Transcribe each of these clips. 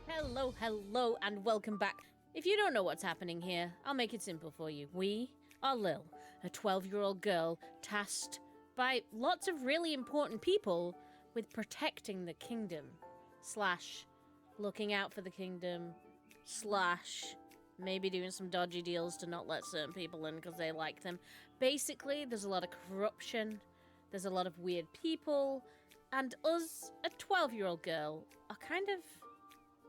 Hello, hello, and welcome back. If you don't know what's happening here, I'll make it simple for you. We are Lil, a 12-year-old girl tasked by lots of really important people with protecting the kingdom, / looking out for the kingdom, / maybe doing some dodgy deals to not let certain people in because they like them. Basically, there's a lot of corruption, there's a lot of weird people, and us, a 12-year-old girl, are kind of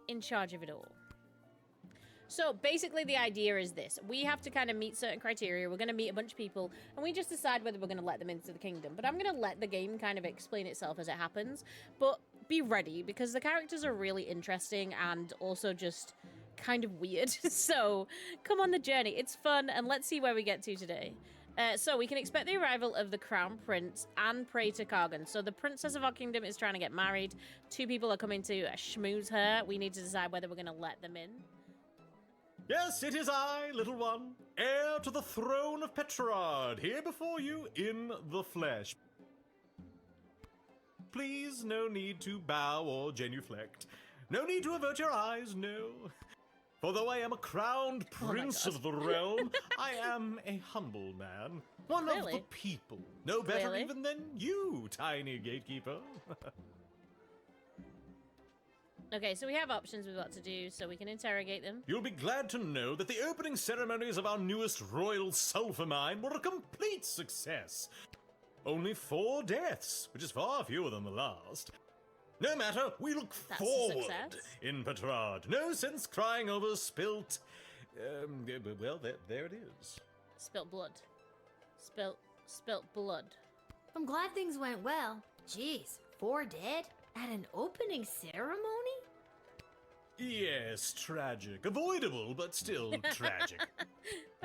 in charge of it all. So basically the idea is this. We have to kind of meet certain criteria. We're going to meet a bunch of people, and we just decide whether we're going to let them into the kingdom. But I'm going to let the game kind of explain itself as it happens. But be ready, because the characters are really interesting and also just kind of weird. So come on the journey. It's fun, and let's see where we get to today. So we can expect the arrival of the Crown Prince and Praetor Kargan. So the princess of our kingdom is trying to get married. 2 people are coming to schmooze her. We need to decide whether we're going to let them in. Yes, it is I, little one, heir to the throne of Petrard, here before you in the flesh. Please, no need to bow or genuflect. No need to avert your eyes, no. For though I am a crowned prince of the realm, I am a humble man. One of the people. No better even than you, tiny gatekeeper. Okay, so we have options with what to do, so we can interrogate them. You'll be glad to know that the opening ceremonies of our newest royal sulfur mine were a complete success. Only 4 deaths, which is far fewer than the last. No matter, we look forward in Petrard. No sense crying over spilt... well, there it is. Spilt blood. Spilt blood. I'm glad things went well. Jeez, 4 dead? At an opening ceremony? Yes, tragic. Avoidable, but still tragic.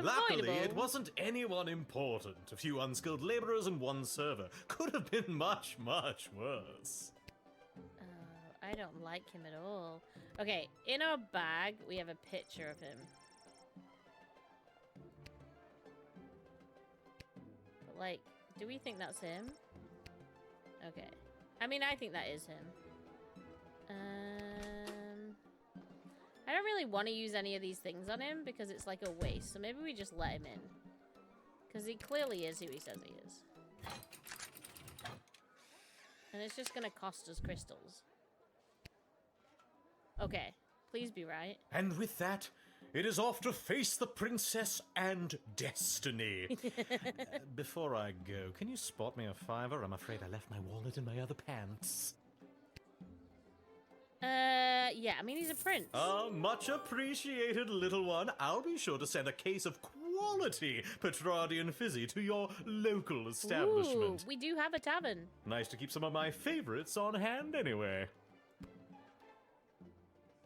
Luckily, it wasn't anyone important. A few unskilled laborers and 1 server. Could have been much, much worse. I don't like him at all. Okay, in our bag, we have a picture of him. But, like, do we think that's him? Okay. I mean, I think that is him. I don't really want to use any of these things on him because it's like a waste. So maybe we just let him in. Because he clearly is who he says he is. And it's just going to cost us crystals. Okay. Please be right. And with that, it is off to face the princess and destiny. Before I go, can you spot me a $5? I'm afraid I left my wallet in my other pants. Yeah, I mean, he's a prince. Much appreciated, little one. I'll be sure to send a case of quality Petrardian fizzy to your local establishment. Ooh, we do have a tavern. Nice to keep some of my favorites on hand anyway.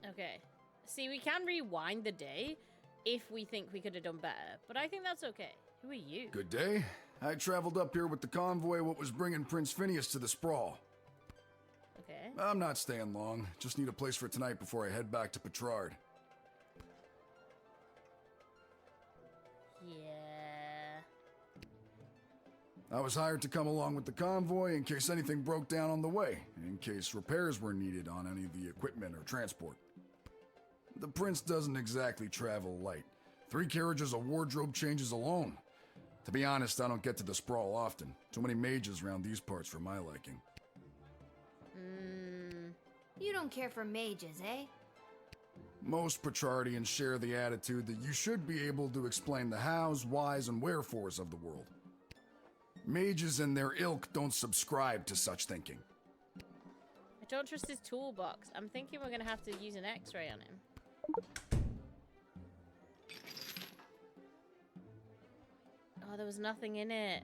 Okay. See, we can rewind the day if we think we could have done better, but I think that's okay. Who are you? Good day. I traveled up here with the convoy what was bringing Prince Phineas to the sprawl. Okay. I'm not staying long. Just need a place for tonight before I head back to Petrard. Yeah. I was hired to come along with the convoy in case anything broke down on the way, in case repairs were needed on any of the equipment or transport. The prince doesn't exactly travel light. 3 carriages of wardrobe changes alone. To be honest, I don't get to the sprawl often. Too many mages around these parts for my liking. You don't care for mages, eh? Most Petrardians share the attitude that you should be able to explain the hows, whys, and wherefores of the world. Mages and their ilk don't subscribe to such thinking. I don't trust his toolbox. I'm thinking we're going to have to use an X-ray on him. Oh, there was nothing in it.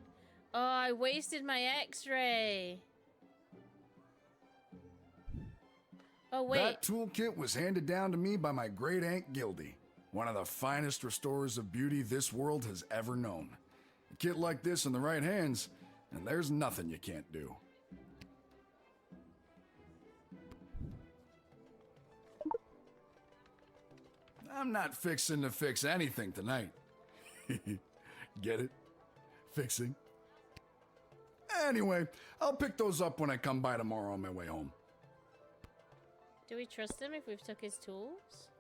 Oh, I wasted my X-ray. Oh, wait. That toolkit was handed down to me by my great-aunt Gildy, one of the finest restorers of beauty this world has ever known. A kit like this in the right hands, and there's nothing you can't do. I'm not fixing to fix anything tonight. Get it? Fixing. Anyway, I'll pick those up when I come by tomorrow on my way home. Do we trust him if we've took his tools?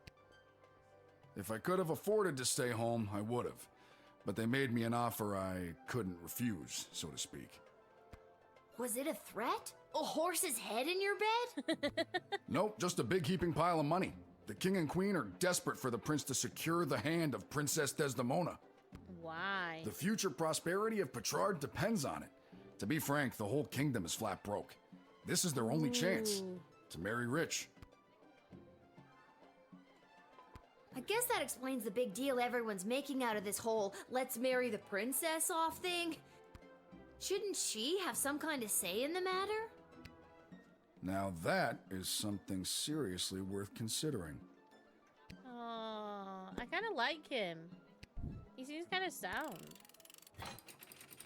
If I could have afforded to stay home, I would have. But they made me an offer I couldn't refuse, so to speak. Was it a threat? A horse's head in your bed? Nope, just a big heaping pile of money. The king and queen are desperate for the prince to secure the hand of Princess Desdemona. Why? The future prosperity of Petrard depends on it. To be frank, the whole kingdom is flat broke. This is their only chance Ooh. to marry rich. I guess that explains the big deal everyone's making out of this whole let's marry the princess off thing. Shouldn't she have some kind of say in the matter? Now that is something seriously worth considering. Oh, I kind of like him. He seems kind of sound.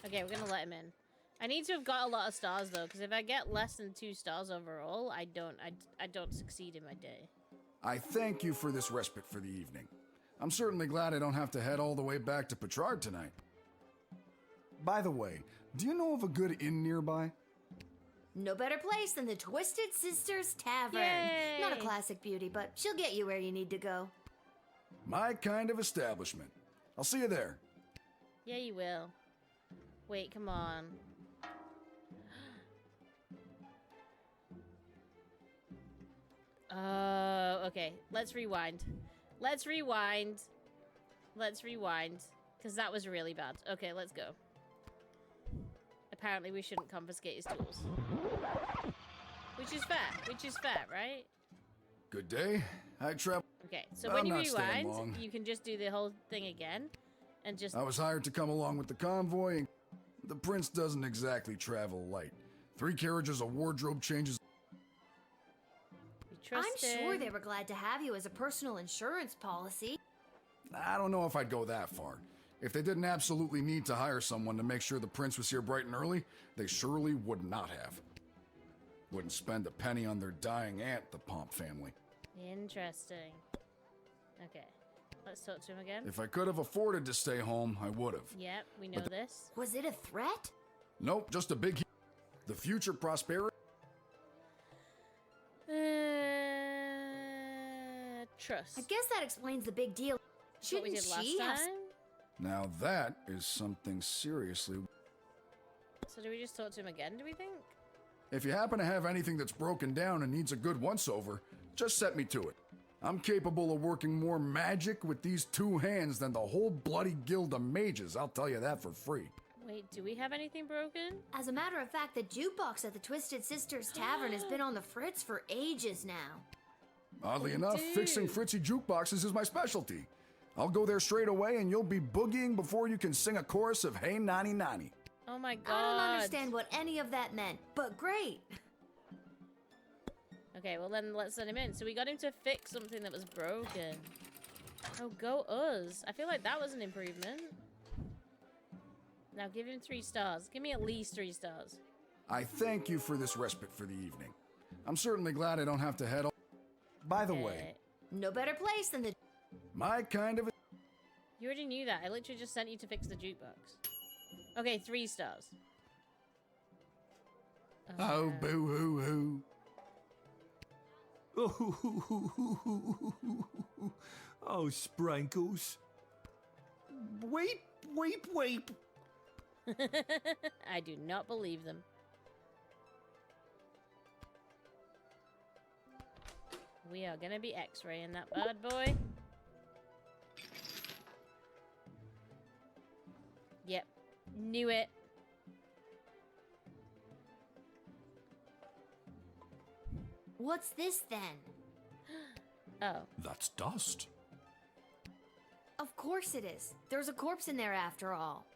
Okay, we're gonna let him in. I need to have got a lot of stars though, because if I get less than 2 stars overall, I don't succeed in my day. I thank you for this respite for the evening. I'm certainly glad I don't have to head all the way back to Petrard tonight. By the way, do you know of a good inn nearby? No better place than the Twisted Sisters Tavern. Yay! Not a classic beauty, but she'll get you where you need to go. My kind of establishment. I'll see you there. Yeah, you will. Wait, come on. Okay. Let's rewind. Let's rewind. Let's rewind. Because that was really bad. Okay, let's go. Apparently we shouldn't confiscate his tools. Which is fair. Which is fair, right? Good day. I travel. Okay, so I'm when you not staying rewind, long. you can just do the whole thing again. And just... I was hired to come along with the convoy, and the prince doesn't exactly travel light. 3 carriages of wardrobe changes. we trust I'm sure him. they were glad to have you as a personal insurance policy. I don't know if I'd go that far. If they didn't absolutely need to hire someone to make sure the prince was here bright and early, they surely would not have. Wouldn't spend a penny on their dying aunt, the Pomp family. Interesting. Okay, let's talk to him again. If I could have afforded to stay home, I would have. Yep, we know this. Was it a threat? Nope, just a big... The future prosperity... Trust. I guess that explains the big deal. That's what we Shouldn't did last she have... time. Now that is something seriously... So do we just talk to him again, do we think? If you happen to have anything that's broken down and needs a good once-over, just set me to it. I'm capable of working more magic with these 2 hands than the whole bloody guild of mages, I'll tell you that for free. Wait, do we have anything broken? As a matter of fact, the jukebox at the Twisted Sisters Tavern has been on the fritz for ages now. Oddly Oh, enough, dude. fixing fritzy jukeboxes is my specialty. I'll go there straight away and you'll be boogieing before you can sing a chorus of Hey Nani Nani. Oh my god. I don't understand what any of that meant, but great. Okay, well then let's let him in. So we got him to fix something that was broken. Oh, go us. I feel like that was an improvement. Now give him 3 stars. Give me at least 3 stars. I thank you for this respite for the evening. I'm certainly glad I don't have to head all... By the way, No better place than the... my kind of... You already knew that. I literally just sent you to fix the jukebox. Okay, 3 stars. Oh, boo-hoo-hoo. Oh, Sprankles. Weep, weep, weep. I do not believe them. We are gonna be X-raying that bad boy. Yep. Knew it. What's this then? Oh. That's dust. Of course it is. There's a corpse in there after all.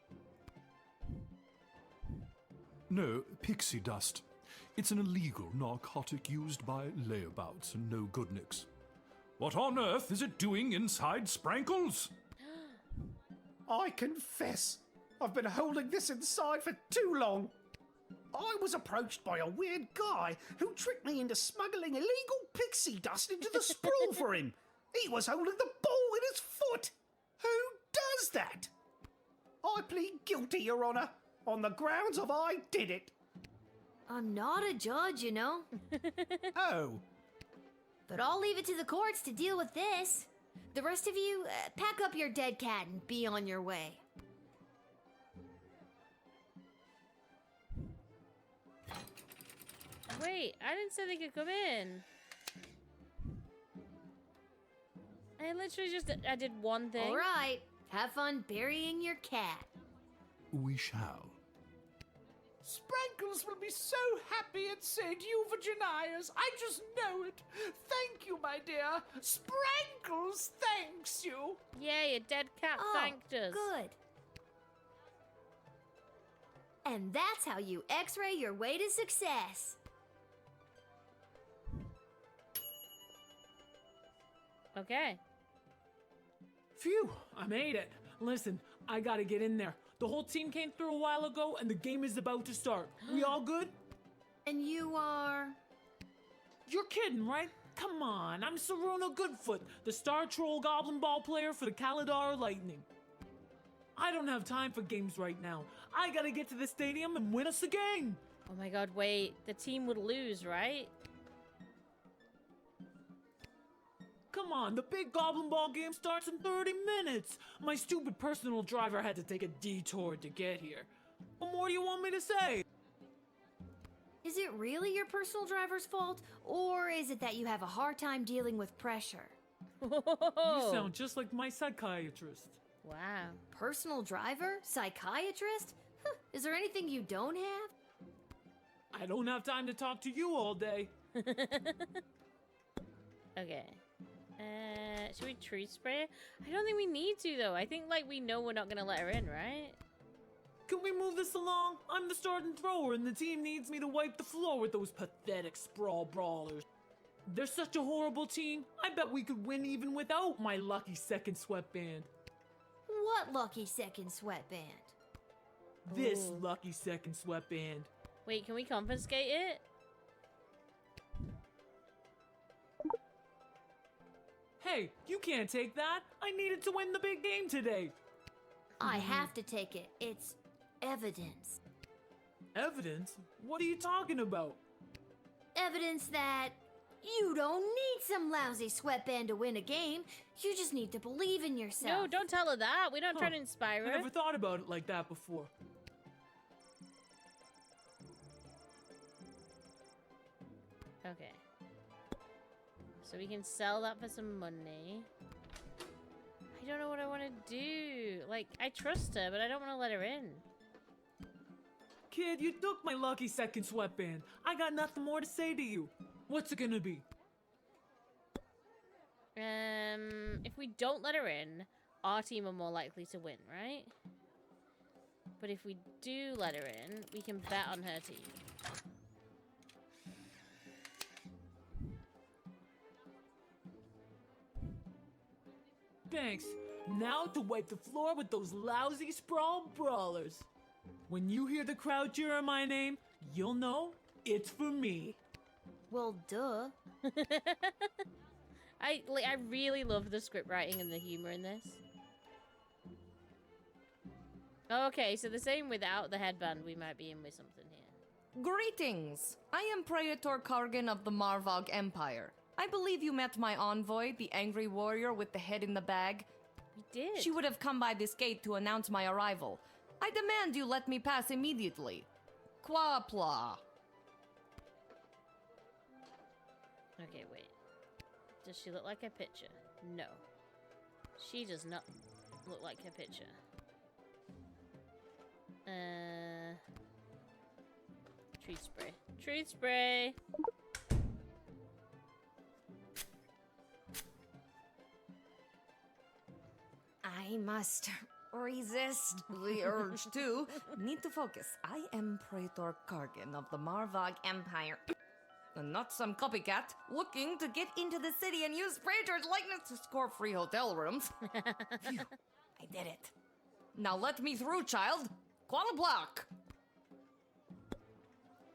No, pixie dust. It's an illegal narcotic used by layabouts and no-goodniks. What on earth is it doing inside Sprankles? I confess, I've been holding this inside for too long. I was approached by a weird guy who tricked me into smuggling illegal pixie dust into the sprawl for him. He was holding the ball in his foot. Who does that? I plead guilty, Your Honor, on the grounds of I did it. I'm not a judge, you know. Oh, But I'll leave it to the courts to deal with this. The rest of you, pack up your dead cat and be on your way. Wait, I didn't say they could come in. I literally just, I did one thing. All right, have fun burying your cat. We shall. Sprankles will be so happy at St. Euphegenias. I just know it. Thank you, my dear. Sprankles thanks you. Yeah, your dead cat thanked us. Good. And that's how you x-ray your way to success. Okay. Phew, I made it. Listen, I gotta get in there. The whole team came through a while ago and the game is about to start. We all good? And you are... You're kidding, right? Come on, I'm Saruna Goodfoot, the Star Troll Goblin Ball player for the Kaladar Lightning. I don't have time for games right now. I gotta get to the stadium and win us a game. Oh my god, wait. The team would lose, right? Come on, the big Goblin Ball game starts in 30 minutes. My stupid personal driver had to take a detour to get here. What more do you want me to say? Is it really your personal driver's fault? Or is it that you have a hard time dealing with pressure? You sound just like my psychiatrist. Wow. Personal driver? Psychiatrist? Huh, is there anything you don't have? I don't have time to talk to you all day. Okay. Should we tree spray? I don't think we need to, though. I think, like, we know we're not gonna let her in, right? Can we move this along? I'm the starting thrower and the team needs me to wipe the floor with those pathetic sprawl brawlers. They're such a horrible team. I bet we could win even without my lucky second sweatband. What lucky second sweatband? This Ooh. lucky second sweatband. Wait, can we confiscate it? Hey, you can't take that. I needed to win the big game today. I have to take it. It's evidence. Evidence? What are you talking about? Evidence that you don't need some lousy sweatband to win a game. You just need to believe in yourself. No, don't tell her that. We're not trying to Huh. inspire I her. never thought about it like that before. Okay. So we can sell that for some money. I don't know what I want to do. Like, I trust her, but I don't want to let her in. Kid, you took my lucky second sweatband. I got nothing more to say to you. What's it gonna be? If we don't let her in, our team are more likely to win, right? But if we do let her in, we can bet on her team. Thanks. Now to wipe the floor with those lousy sprawl brawlers. When you hear the crowd cheer my name, you'll know it's for me. Well, duh. I really love the script writing and the humor in this. Okay, so the same without the headband, we might be in with something here. Greetings! I am Praetor Kargan of the Marvog Empire. I believe you met my envoy, the angry warrior with the head in the bag. We did. She would have come by this gate to announce my arrival. I demand you let me pass immediately. Quapla. Okay, wait. Does she look like her picture? No. She does not look like her picture. Truth spray. Truth spray! I must resist the urge to. Need to focus. I am Praetor Kargan of the Marvog Empire. And not some copycat looking to get into the city and use Praetor's likeness to score free hotel rooms. Phew, I did it. Now let me through, child. Qual block.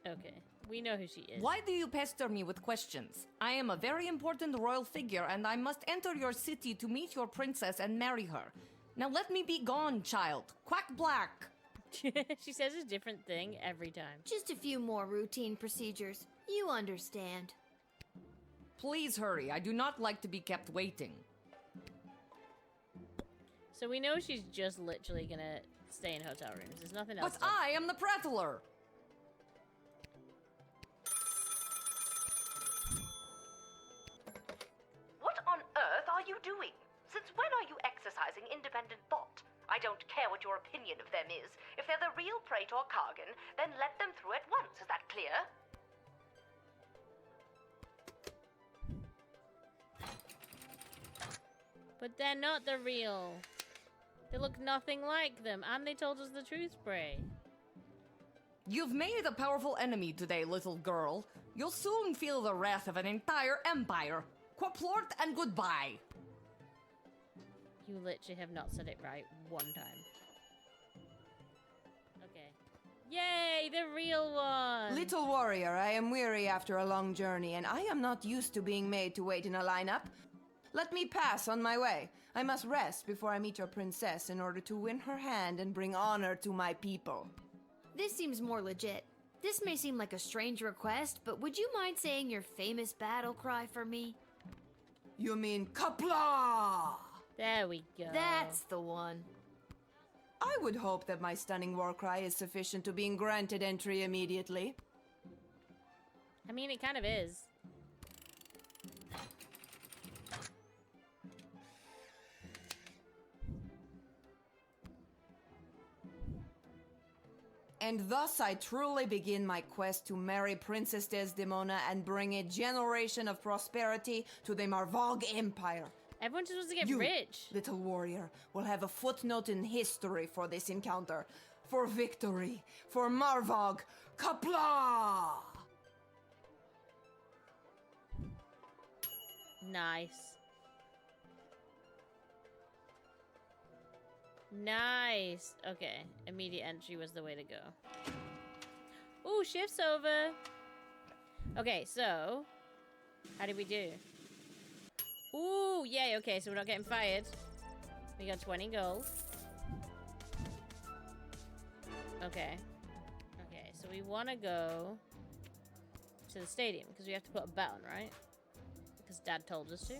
Okay, we know who she is. Why do you pester me with questions? I am a very important royal figure and I must enter your city to meet your princess and marry her. Now let me be gone, child. Quack black. She says a different thing every time. Just a few more routine procedures. You understand. please hurry. I do not like to be kept waiting. So we know she's just literally gonna stay in hotel rooms. There's nothing else. But I am the prattler. What on earth are you doing? Since when are you exercising independent thought? I don't care what your opinion of them is. If they're the real Praetor Kargan, then let them through at once. Is that clear? But they're not the real. They look nothing like them, and they told us the truth, Bray. You've made a powerful enemy today, little girl. You'll soon feel the wrath of an entire empire. Quaplort and goodbye. You literally have not said it right one time. Okay. Yay, the real one! Little warrior, I am weary after a long journey, and I am not used to being made to wait in a lineup. Let me pass on my way. I must rest before I meet your princess in order to win her hand and bring honor to my people. This seems more legit. This may seem like a strange request, but would you mind saying your famous battle cry for me? You mean Kapla? There we go. That's the one. I would hope that my stunning war cry is sufficient to being granted entry immediately. I mean, it kind of is. And thus I truly begin my quest to marry Princess Desdemona and bring a generation of prosperity to the Marvog Empire. Everyone's supposed to get You, rich. little warrior, will have a footnote in history for this encounter. For victory. For Marvog. Kapla! Nice. Nice. Okay. Immediate entry was the way to go. Ooh, shift's over. Okay, so how did we do? Ooh, yay. Okay, so we're not getting fired. We got 20 gold. Okay. Okay, so we want to go to the stadium because we have to put a bet on, right? Because Dad told us to.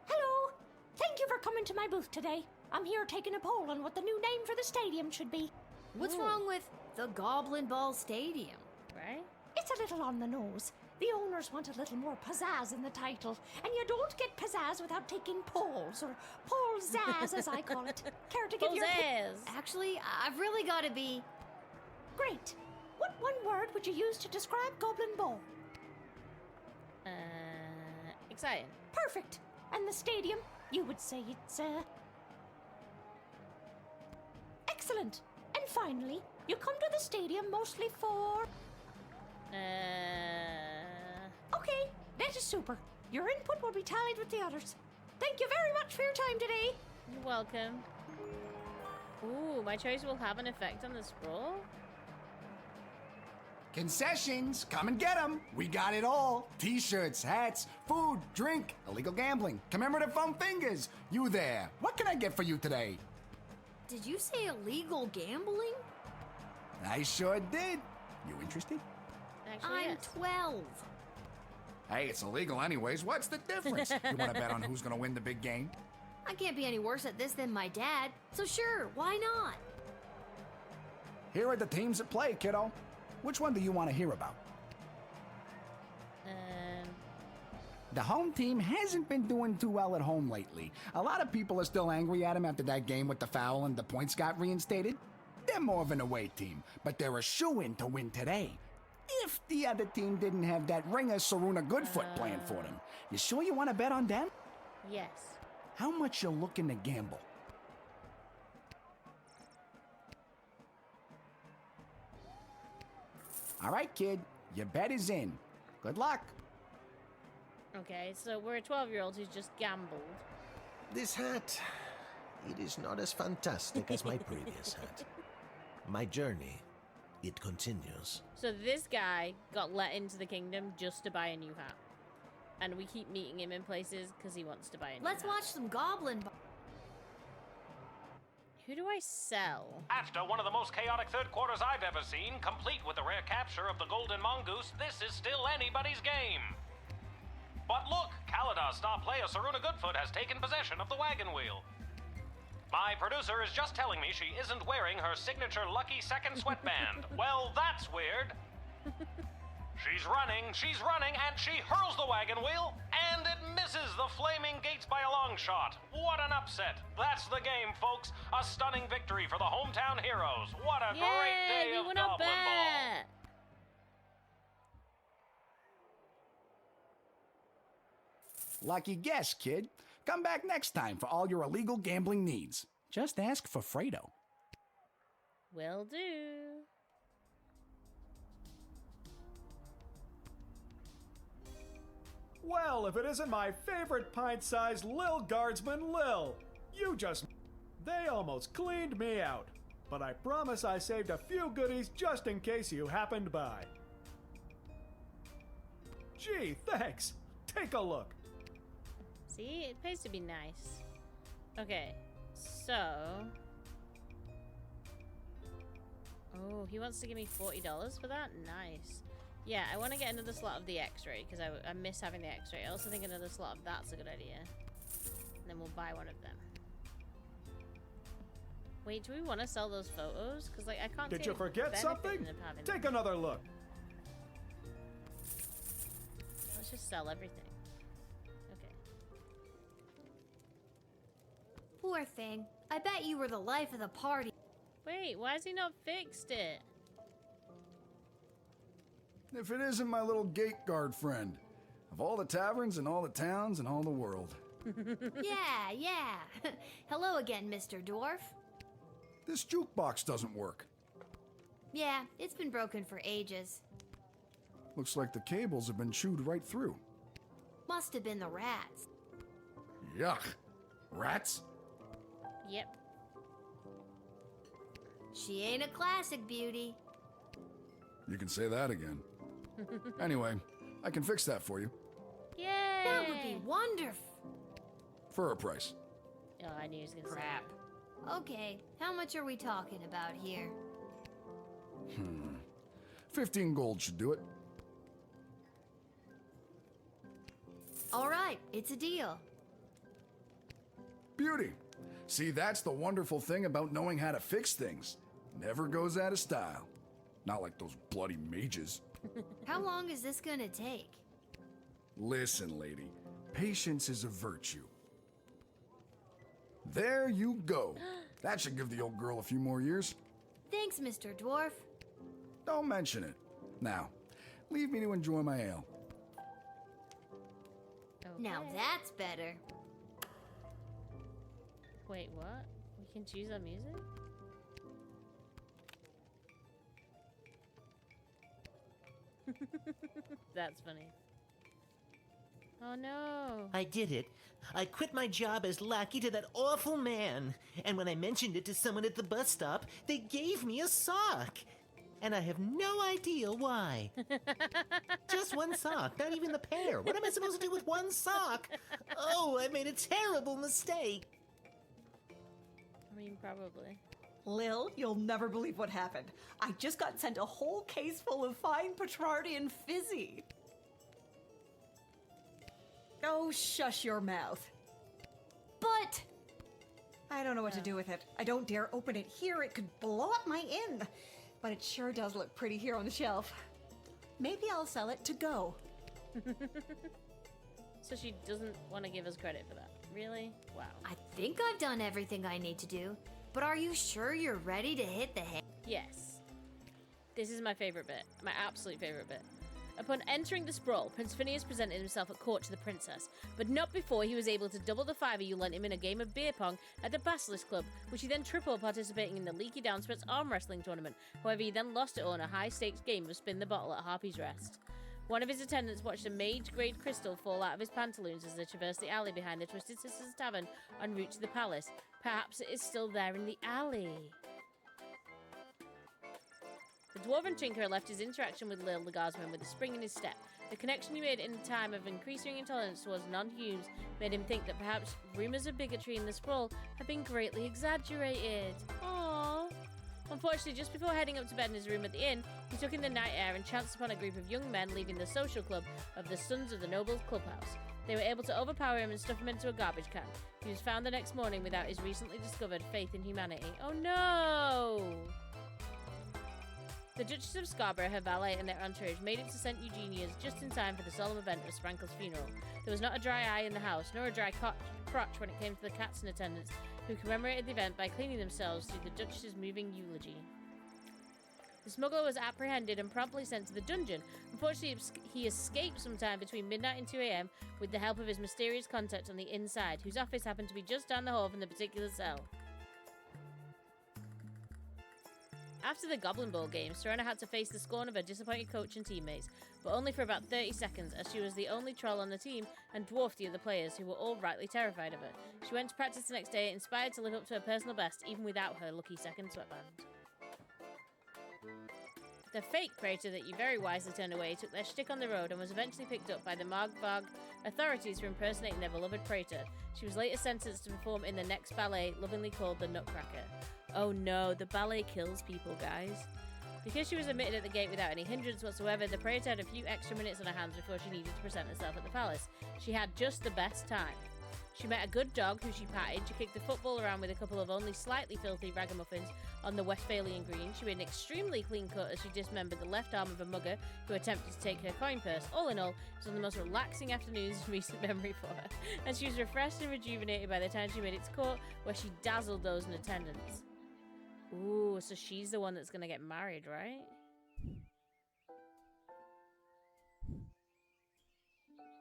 Hello! Thank you for coming to my booth today. I'm here taking a poll on what the new name for the stadium should be. What's wrong with the Goblin Ball Stadium? Right? It's a little on the nose. The owners want a little more pizzazz in the title, and you don't get pizzazz without taking polls, or polzazz as I call it. Care to give your Pizzazz. Actually, I've really got to be... Great. What one word would you use to describe Goblin Ball? Exciting. Perfect. And the stadium? You would say it's, excellent. And finally, you come to the stadium mostly for... Okay, that is super. Your input will be tallied with the others. Thank you very much for your time today. You're welcome. Ooh, my choice will have an effect on the sprawl? Concessions, come and get them. We got it all. T-shirts, hats, food, drink, illegal gambling, commemorative foam fingers. You there. What can I get for you today? Did you say illegal gambling? I sure did. You interested? Actually, I'm yes. 12. Hey, it's illegal anyways. What's the difference? You want to bet on who's going to win the big game? I can't be any worse at this than my dad, so sure, why not? Here are the teams at play, kiddo. Which one do you want to hear about? The home team hasn't been doing too well at home lately. A lot of people are still angry at him after that game with the foul and the points got reinstated. They're more of an away team, but they're a shoo-in to win today. If the other team didn't have that ringer Saruna Goodfoot playing for them. You sure you want to bet on them? Yes. How much you looking to gamble? All right, kid. Your bet is in. Good luck. Okay, so we're a 12-year-old who's just gambled. This hat, it is not as fantastic as my previous hat. My journey, it continues. So this guy got let into the kingdom just to buy a new hat. And we keep meeting him in places because he wants to buy a new Let's hat. watch some Goblin Ball. Who do I sell? After one of the most chaotic third quarters I've ever seen, complete with the rare capture of the Golden Mongoose, this is still anybody's game. But look, Kaladar star player Saruna Goodfoot has taken possession of the wagon wheel. My producer is just telling me she isn't wearing her signature lucky second sweatband. Well, that's weird. She's running, and she hurls the wagon wheel, and it misses the flaming gates by a long shot. What an upset. That's the game, folks. A stunning victory for the hometown heroes. What a great day of Goblin Ball. Lucky guess, kid. Come back next time for all your illegal gambling needs. Just ask for Fredo. Will do. Well, if it isn't my favorite pint-sized Lil Guardsman, Lil. You just... They almost cleaned me out. But I promise I saved a few goodies just in case you happened by. Gee, thanks. Take a look. See, it pays to be nice. Okay, so... Oh, he wants to give me $40 for that? Nice. Yeah, I want to get another slot of the X-ray, because I miss having the X-ray. I also think another slot of that's a good idea. And then we'll buy one of them. Wait, do we want to sell those photos? Because, like, I can't Did see you forget something? Take another look. Let's just sell everything. Okay. Poor thing. I bet you were the life of the party. Wait, why has he not fixed it? If it isn't my little gate guard friend. Of all the taverns and all the towns and all the world. Yeah. Hello again, Mr. Dwarf. This jukebox doesn't work. Yeah, it's been broken for ages. Looks like the cables have been chewed right through. Must have been the rats. Yuck. Rats? Yep. She ain't a classic beauty. You can say that again. Anyway, I can fix that for you. Yay! That would be wonderful. For a price. Oh, I knew he was gonna Crap. Okay, how much are we talking about here? 15 gold should do it. All right, it's a deal. Beauty. See, that's the wonderful thing about knowing how to fix things. Never goes out of style. Not like those bloody mages. How long is this gonna take? Listen, lady. Patience is a virtue. There you go. That should give the old girl a few more years. Thanks, Mr. Dwarf. Don't mention it. Now, leave me to enjoy my ale. Okay. Now that's better. Wait, what? We can choose our music? That's funny. Oh no. I did it. I quit my job as lackey to that awful man. And when I mentioned it to someone at the bus stop, they gave me a sock. And I have no idea why. Just one sock, not even the pair. What am I supposed to do with one sock? Oh, I made a terrible mistake. I mean, probably. Lil, you'll never believe what happened. I just got sent a whole case full of fine Petrardi and Fizzy. Oh, shush your mouth. But... I don't know what to do with it. I don't dare open it here. It could blow up my inn. But it sure does look pretty here on the shelf. Maybe I'll sell it to go. So she doesn't want to give us credit for that. Really? Wow. I think I've done everything I need to do. But are you sure you're ready to hit the hay? Yes. This is my favorite bit. My absolute favorite bit. Upon entering the sprawl, Prince Phineas presented himself at court to the princess, but not before he was able to double the fiver you lent him in a game of beer pong at the Basilisk Club, which he then tripled participating in the Leaky Downspreads arm wrestling tournament. However, he then lost it all in a high-stakes game of Spin the Bottle at Harpy's Rest. One of his attendants watched a mage-grade crystal fall out of his pantaloons as they traversed the alley behind the Twisted Sisters Tavern en route to the palace. Perhaps it is still there in the alley. The Dwarven Tinkerer left his interaction with Lil Guardsman with a spring in his step. The connection he made in a time of increasing intolerance towards non-humans made him think that perhaps rumours of bigotry in the sprawl had been greatly exaggerated. Aww. Unfortunately, just before heading up to bed in his room at the inn, he took in the night air and chanced upon a group of young men leaving the social club of the Sons of the Nobles Clubhouse. They were able to overpower him and stuff him into a garbage can. He was found the next morning without his recently discovered faith in humanity. Oh no! The Duchess of Scarborough, her valet, and their entourage made it to St. Eugenia's just in time for the solemn event of Sprankle's funeral. There was not a dry eye in the house, nor a dry crotch when it came to the cats in attendance, who commemorated the event by cleaning themselves through the Duchess's moving eulogy. The smuggler was apprehended and promptly sent to the dungeon. Unfortunately, he escaped sometime between midnight and 2 a.m. with the help of his mysterious contact on the inside, whose office happened to be just down the hall from the particular cell. After the Goblin Bowl game, Serena had to face the scorn of her disappointed coach and teammates, but only for about 30 seconds, as she was the only troll on the team and dwarfed the other players, who were all rightly terrified of her. She went to practice the next day, inspired to live up to her personal best, even without her lucky second sweatband. The fake Praetor that you very wisely turned away took their shtick on the road and was eventually picked up by the Margvarg authorities for impersonating their beloved Praetor. She was later sentenced to perform in the next ballet, lovingly called the Nutcracker. Oh no, the ballet kills people, guys. Because she was admitted at the gate without any hindrance whatsoever, the Praetor had a few extra minutes on her hands before she needed to present herself at the palace. She had just the best time. She met a good dog who she patted, she kicked the football around with a couple of only slightly filthy ragamuffins on the Westphalian green, she made an extremely clean cut as she dismembered the left arm of a mugger who attempted to take her coin purse. All in all, it was one of the most relaxing afternoons in recent memory for her, and she was refreshed and rejuvenated by the time she made it to court, where she dazzled those in attendance. Ooh, so she's the one that's gonna get married, right?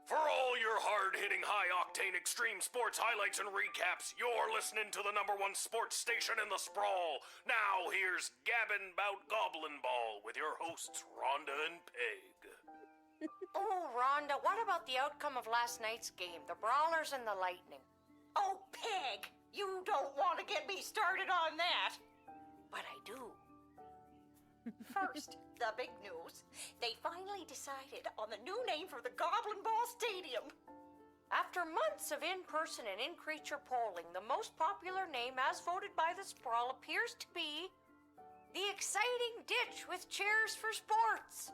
For all your hard-hitting, high-octane extreme sports highlights and recaps, you're listening to the #1 sports station in the sprawl. Now here's Gabbin' 'Bout Goblin Ball with your hosts Rhonda and Peg. Oh, Rhonda, what about the outcome of last night's game, the Brawlers and the Lightning? Oh, Peg, you don't want to get me started on that. But I do. First, the big news. They finally decided on the new name for the Goblin Ball Stadium. After months of in-person and in-creature polling, the most popular name as voted by the Sprawl appears to be the Exciting Ditch with Chairs for Sports.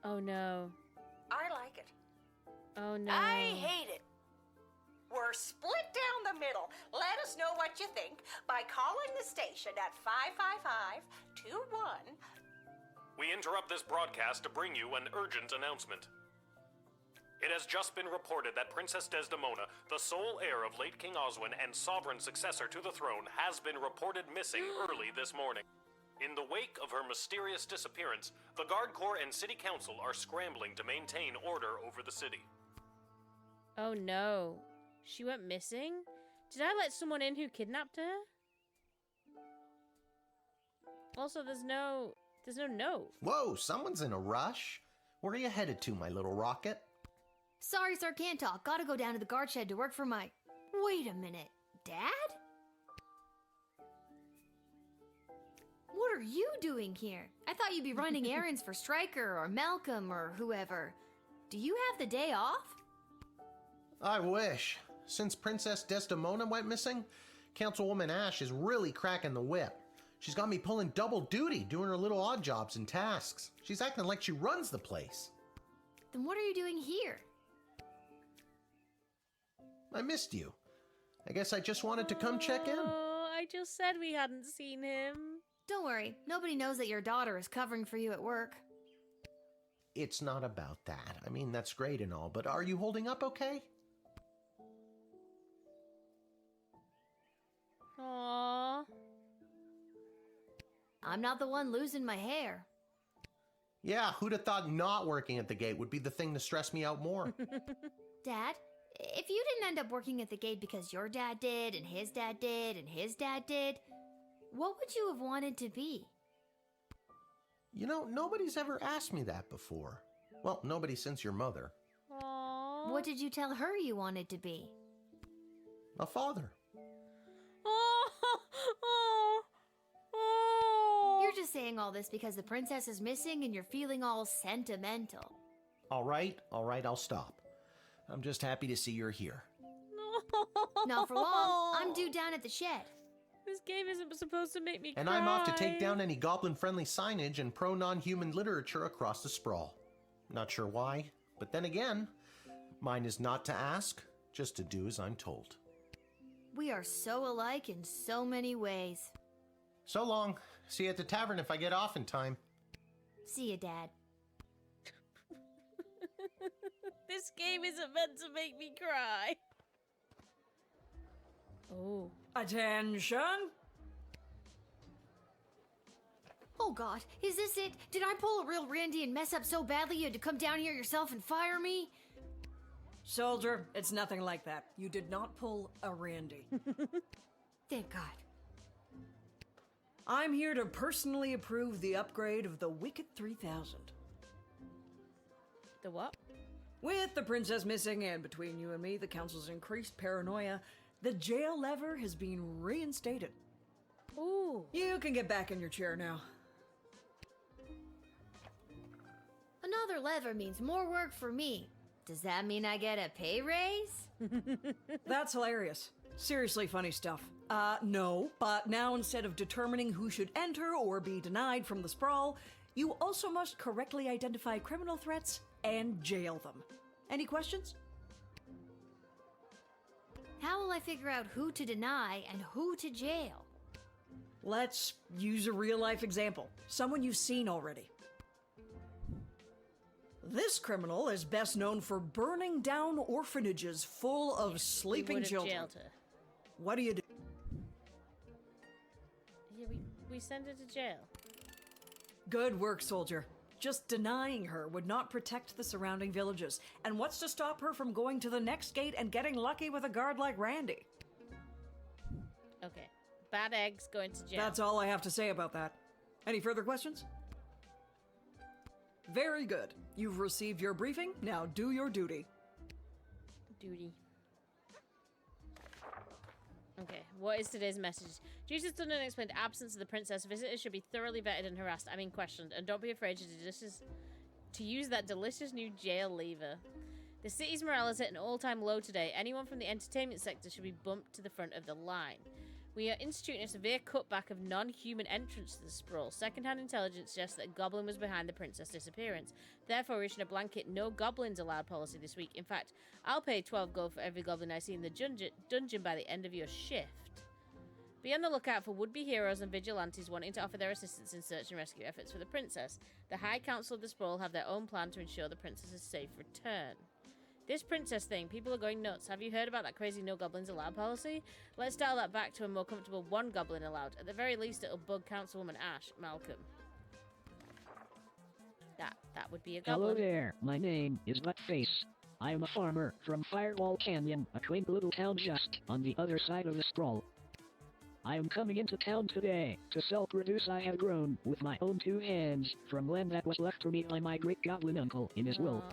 Oh no. I like it. Oh no. I hate it. We're split down the middle. Let us know what you think by calling the station at 555-21. We interrupt this broadcast to bring you an urgent announcement. It has just been reported that Princess Desdemona, the sole heir of late King Oswin and sovereign successor to the throne, has been reported missing early this morning. In the wake of her mysterious disappearance, the Guard Corps and City Council are scrambling to maintain order over the city. Oh no. She went missing? Did I let someone in who kidnapped her? Also, there's no note. Whoa, someone's in a rush. Where are you headed to, my little rocket? Sorry, sir, can't talk. Gotta go down to the guard shed to work for my... Wait a minute. Dad? What are you doing here? I thought you'd be running errands for Stryker or Malcolm or whoever. Do you have the day off? I wish. Since Princess Desdemona went missing, Councilwoman Ash is really cracking the whip. She's got me pulling double duty, doing her little odd jobs and tasks. She's acting like she runs the place. Then what are you doing here? I missed you. I guess I just wanted to come check in. Oh, I just said we hadn't seen him. Don't worry. Nobody knows that your daughter is covering for you at work. It's not about that. I mean, that's great and all, but are you holding up okay? Aww. I'm not the one losing my hair. Yeah, who'd have thought not working at the gate would be the thing to stress me out more? Dad, if you didn't end up working at the gate because your dad did, and his dad did, and his dad did, what would you have wanted to be? You know, nobody's ever asked me that before. Well, nobody since your mother. Aww. What did you tell her you wanted to be? A father. Oh, oh, oh. You're just saying all this because the princess is missing and you're feeling all sentimental. All right, I'll stop. I'm just happy to see you're here. Not for long. I'm due down at the shed. This game isn't supposed to make me cry. And I'm off to take down any goblin-friendly signage and pro-non-human literature across the sprawl. Not sure why, but then again, mine is not to ask, just to do as I'm told. We are so alike in so many ways. So long. See you at the tavern if I get off in time. See you, Dad. This game isn't meant to make me cry. Oh. Attention! Oh God, is this it? Did I pull a real Randy and mess up so badly you had to come down here yourself and fire me? Soldier, it's nothing like that. You did not pull a Randy. Thank God. I'm here to personally approve the upgrade of the Wicked 3000. The what? With the princess missing and between you and me, the council's increased paranoia, the jail lever has been reinstated. Ooh. You can get back in your chair now. Another lever means more work for me. Does that mean I get a pay raise? That's hilarious. Seriously funny stuff. No, but now instead of determining who should enter or be denied from the sprawl, you also must correctly identify criminal threats and jail them. Any questions? How will I figure out who to deny and who to jail? Let's use a real-life example. Someone you've seen already. This criminal is best known for burning down orphanages full of sleeping children. Jailed her. What do you do? Yeah, we send her to jail. Good work, soldier. Just denying her would not protect the surrounding villages. And what's to stop her from going to the next gate and getting lucky with a guard like Randy? Okay. Bad eggs going to jail. That's all I have to say about that. Any further questions? Very good. You've received your briefing. Now do your duty. Duty. Okay, what is today's message? Due to the sudden and unexplained absence of the princess, visitors should be thoroughly vetted and harassed, questioned, and don't be afraid to use that delicious new jail lever. The city's morale is at an all-time low today. Anyone from the entertainment sector should be bumped to the front of the line. We are instituting a severe cutback of non-human entrance to the sprawl. Second-hand intelligence suggests that a goblin was behind the princess' disappearance. Therefore, we're issuing a blanket no goblins allowed policy this week. In fact, I'll pay 12 gold for every goblin I see in the dungeon by the end of your shift. Be on the lookout for would-be heroes and vigilantes wanting to offer their assistance in search and rescue efforts for the princess. The High Council of the Sprawl have their own plan to ensure the princess's safe return. This princess thing, people are going nuts. Have you heard about that crazy no goblins allowed policy? Let's dial that back to a more comfortable one goblin allowed. At the very least, it'll bug Councilwoman Ash, Malcolm. That would be a goblin. Hello there, my name is Buttface. I am a farmer from Fireball Canyon, a quaint little town just on the other side of the sprawl. I am coming into town today to sell produce I have grown with my own two hands from land that was left to me by my great goblin uncle in his will.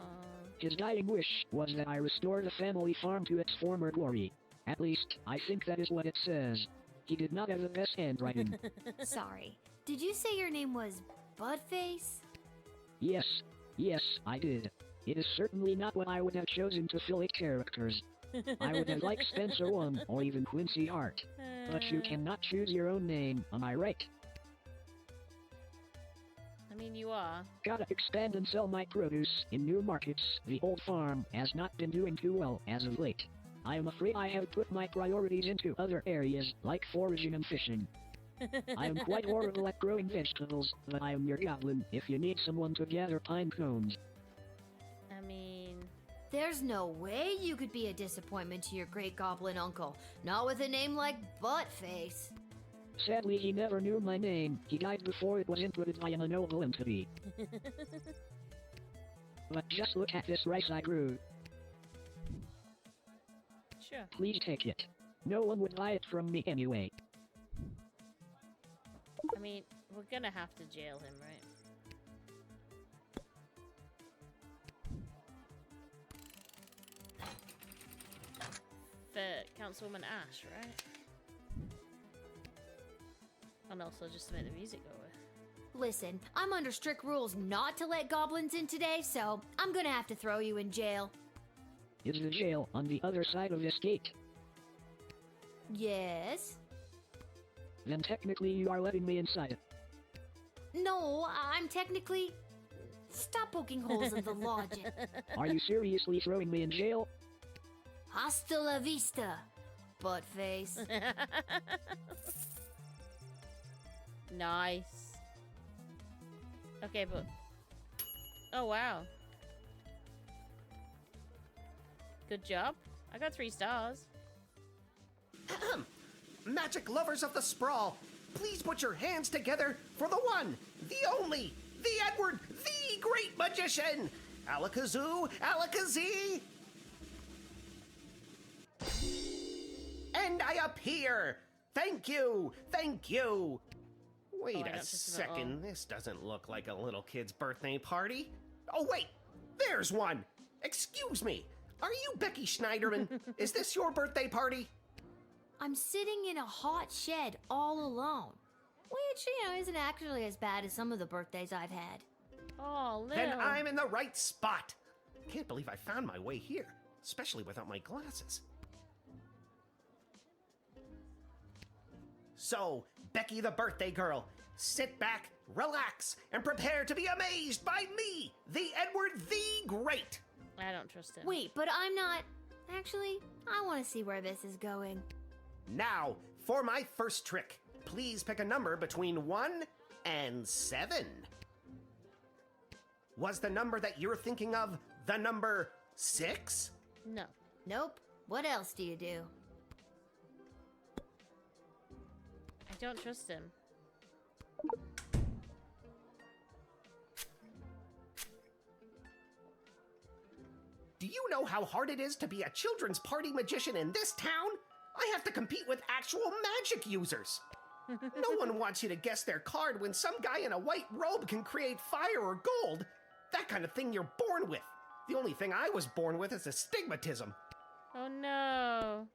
His dying wish was that I restore the family farm to its former glory. At least, I think that is what it says. He did not have the best handwriting. Sorry. Did you say your name was Buttface? Yes, I did. It is certainly not what I would have chosen to fill 8 characters. I would have liked Spencer 1 or even Quincy Hart. But you cannot choose your own name, am I right? I mean, you are. Gotta expand and sell my produce in new markets. The old farm has not been doing too well as of late. I am afraid I have put my priorities into other areas, like foraging and fishing. I am quite horrible at growing vegetables, but I am your goblin if you need someone to gather pine cones. I mean... There's no way you could be a disappointment to your great goblin uncle. Not with a name like Buttface. Sadly, he never knew my name. He died before it was inputted by an noble entity. But just look at this rice I grew. Sure. Please take it. No one would buy it from me anyway. I mean, we're gonna have to jail him, right? For Councilwoman Ash, right? And also just to make the music go with. Listen, I'm under strict rules not to let goblins in today, so I'm gonna have to throw you in jail. Is the jail on the other side of this gate? Yes? Then technically you are letting me inside. No, I'm technically... Stop poking holes in the logic. Are you seriously throwing me in jail? Hasta la vista, buttface. Nice. Okay, but... Oh, wow. Good job. I got 3 stars. Magic lovers of the sprawl, please put your hands together for the one, the only, the Edward, the great magician! Alakazoo, Alakazee! And I appear! Thank you! Thank you! Wait a second, this doesn't look like a little kid's birthday party. Oh wait, there's one! Excuse me, are you Becky Schneiderman? Is this your birthday party? I'm sitting in a hot shed all alone. Which, isn't actually as bad as some of the birthdays I've had. Oh, Lil. Then I'm in the right spot. Can't believe I found my way here, especially without my glasses. So, Becky the birthday girl, sit back, relax, and prepare to be amazed by me, the Edward the Great. I don't trust him. Wait, but I'm not... Actually, I want to see where this is going. Now, for my first trick, please pick a number between 1 and 7. Was the number that you're thinking of the number 6? No. Nope. What else do you do? I don't trust him. Do you know how hard it is to be a children's party magician in this town? I have to compete with actual magic users. No one wants you to guess their card when some guy in a white robe can create fire or gold. That kind of thing you're born with. The only thing I was born with is astigmatism. Oh no.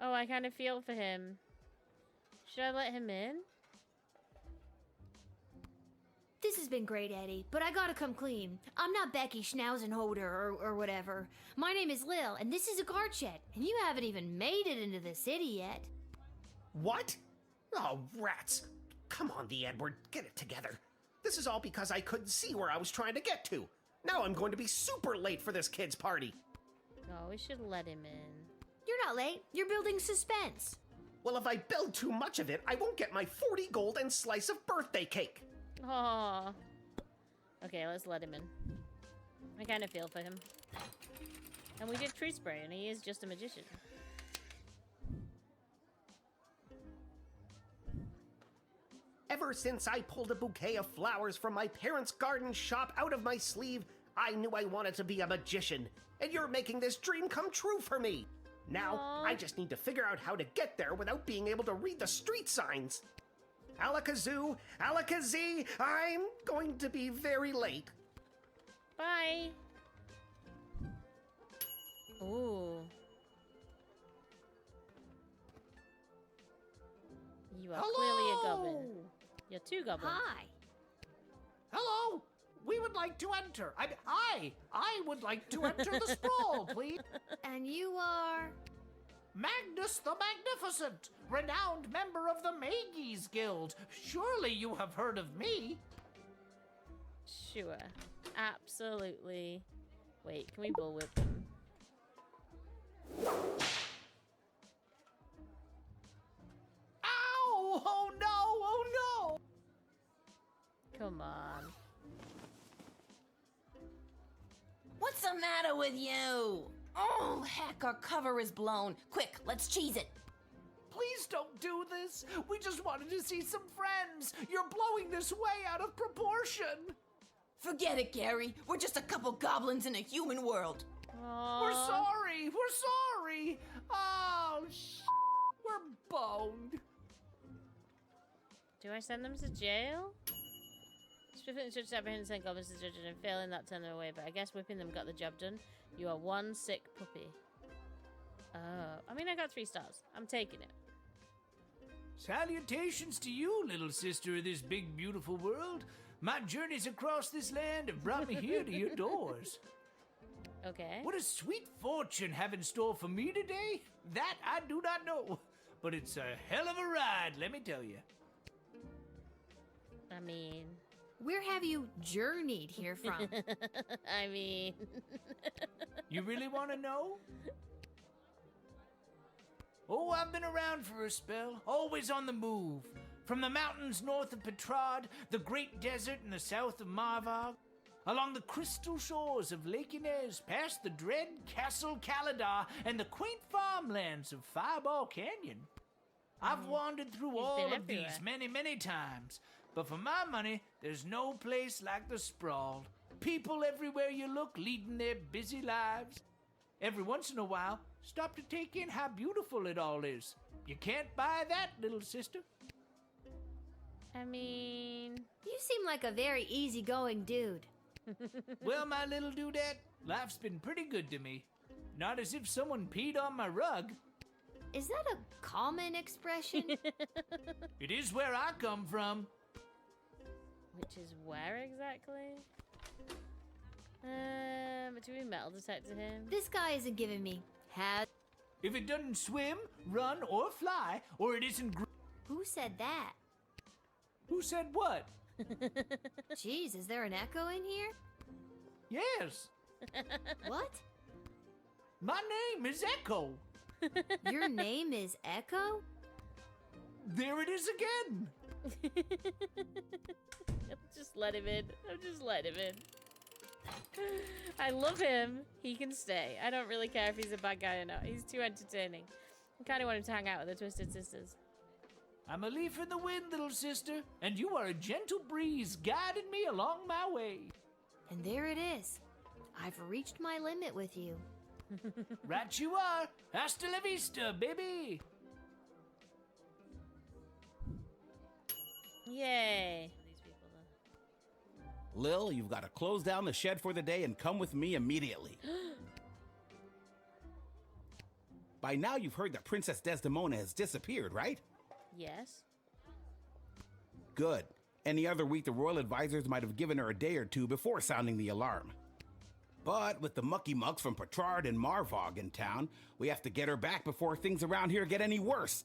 Oh, I kind of feel for him. Should I let him in? This has been great, Eddie, but I gotta come clean. I'm not Becky Schnauzenhoder or whatever. My name is Lil, and this is a guard shed, and you haven't even made it into the city yet. What? Oh, rats. Come on, the Edward, get it together. This is all because I couldn't see where I was trying to get to. Now I'm going to be super late for this kid's party. Oh, we should let him in. You're not late. You're building suspense. Well, if I build too much of it, I won't get my 40 gold and slice of birthday cake. Aww. Okay, let's let him in. I kind of feel for him. And we did tree spray, and he is just a magician. Ever since I pulled a bouquet of flowers from my parents' garden shop out of my sleeve, I knew I wanted to be a magician. And you're making this dream come true for me. Now, I just need to figure out how to get there without being able to read the street signs. Alakazoo, Alakazee, I'm going to be very late. Bye. Ooh. You are clearly a goblin. You're 2 goblins. Hi. Hello. We would like to enter. I would like to enter the sprawl, please. And you are... Magnus the Magnificent, renowned member of the Mages Guild. Surely you have heard of me. Sure. Absolutely. Wait, can we bullwhip them? Ow! Oh no! Oh no! Come on. What's the matter with you? Oh, heck, our cover is blown. Quick, let's cheese it. Please don't do this. We just wanted to see some friends. You're blowing this way out of proportion. Forget it, Gary. We're just a couple goblins in a human world. Aww. We're sorry. We're sorry. Oh, we're boned. Do I send them to jail? Swiftly instructed to apprehend and send goblins to the judge and failing that turn them away, but I guess whipping them got the job done. You are one sick puppy. Oh, I mean, I got 3 stars. I'm taking it. Salutations to you, little sister of this big, beautiful world. My journeys across this land have brought me here to your doors. Okay. What does sweet fortune have in store for me today? That I do not know. But it's a hell of a ride, let me tell you. I mean... Where have you journeyed here from? I mean... You really want to know? Oh, I've been around for a spell, always on the move. From the mountains north of Petrard, the great desert in the south of Marvog, along the crystal shores of Lake Inez, past the dread Castle Caladar and the quaint farmlands of Fireball Canyon. I've wandered through all of these many, many times, but for my money, there's no place like the Sprawl. People everywhere you look leading their busy lives. Every once in a while, stop to take in how beautiful it all is. You can't buy that, little sister. I mean... You seem like a very easygoing dude. Well, my little dudette, life's been pretty good to me. Not as if someone peed on my rug. Is that a common expression? It is where I come from. Which is where exactly? Do we metal detector him? This guy isn't giving me If it doesn't swim, run, or fly, or it isn't Who said that? Who said what? Jeez, is there an echo in here? Yes. What? My name is Echo. Your name is Echo? There it is again. Just let him in. Just let him in. I love him. He can stay. I don't really care if he's a bad guy or not. He's too entertaining. I kind of want him to hang out with the Twisted Sisters. I'm a leaf in the wind, little sister, and you are a gentle breeze guiding me along my way. And there it is. I've reached my limit with you. Right you are. Hasta la vista, baby. Yay. Lil, you've got to close down the shed for the day and come with me immediately. By now you've heard that Princess Desdemona has disappeared, right? Yes. Good. Any other week the royal advisors might have given her a day or two before sounding the alarm. But with the mucky mucks from Petrard and Marvog in town, we have to get her back before things around here get any worse.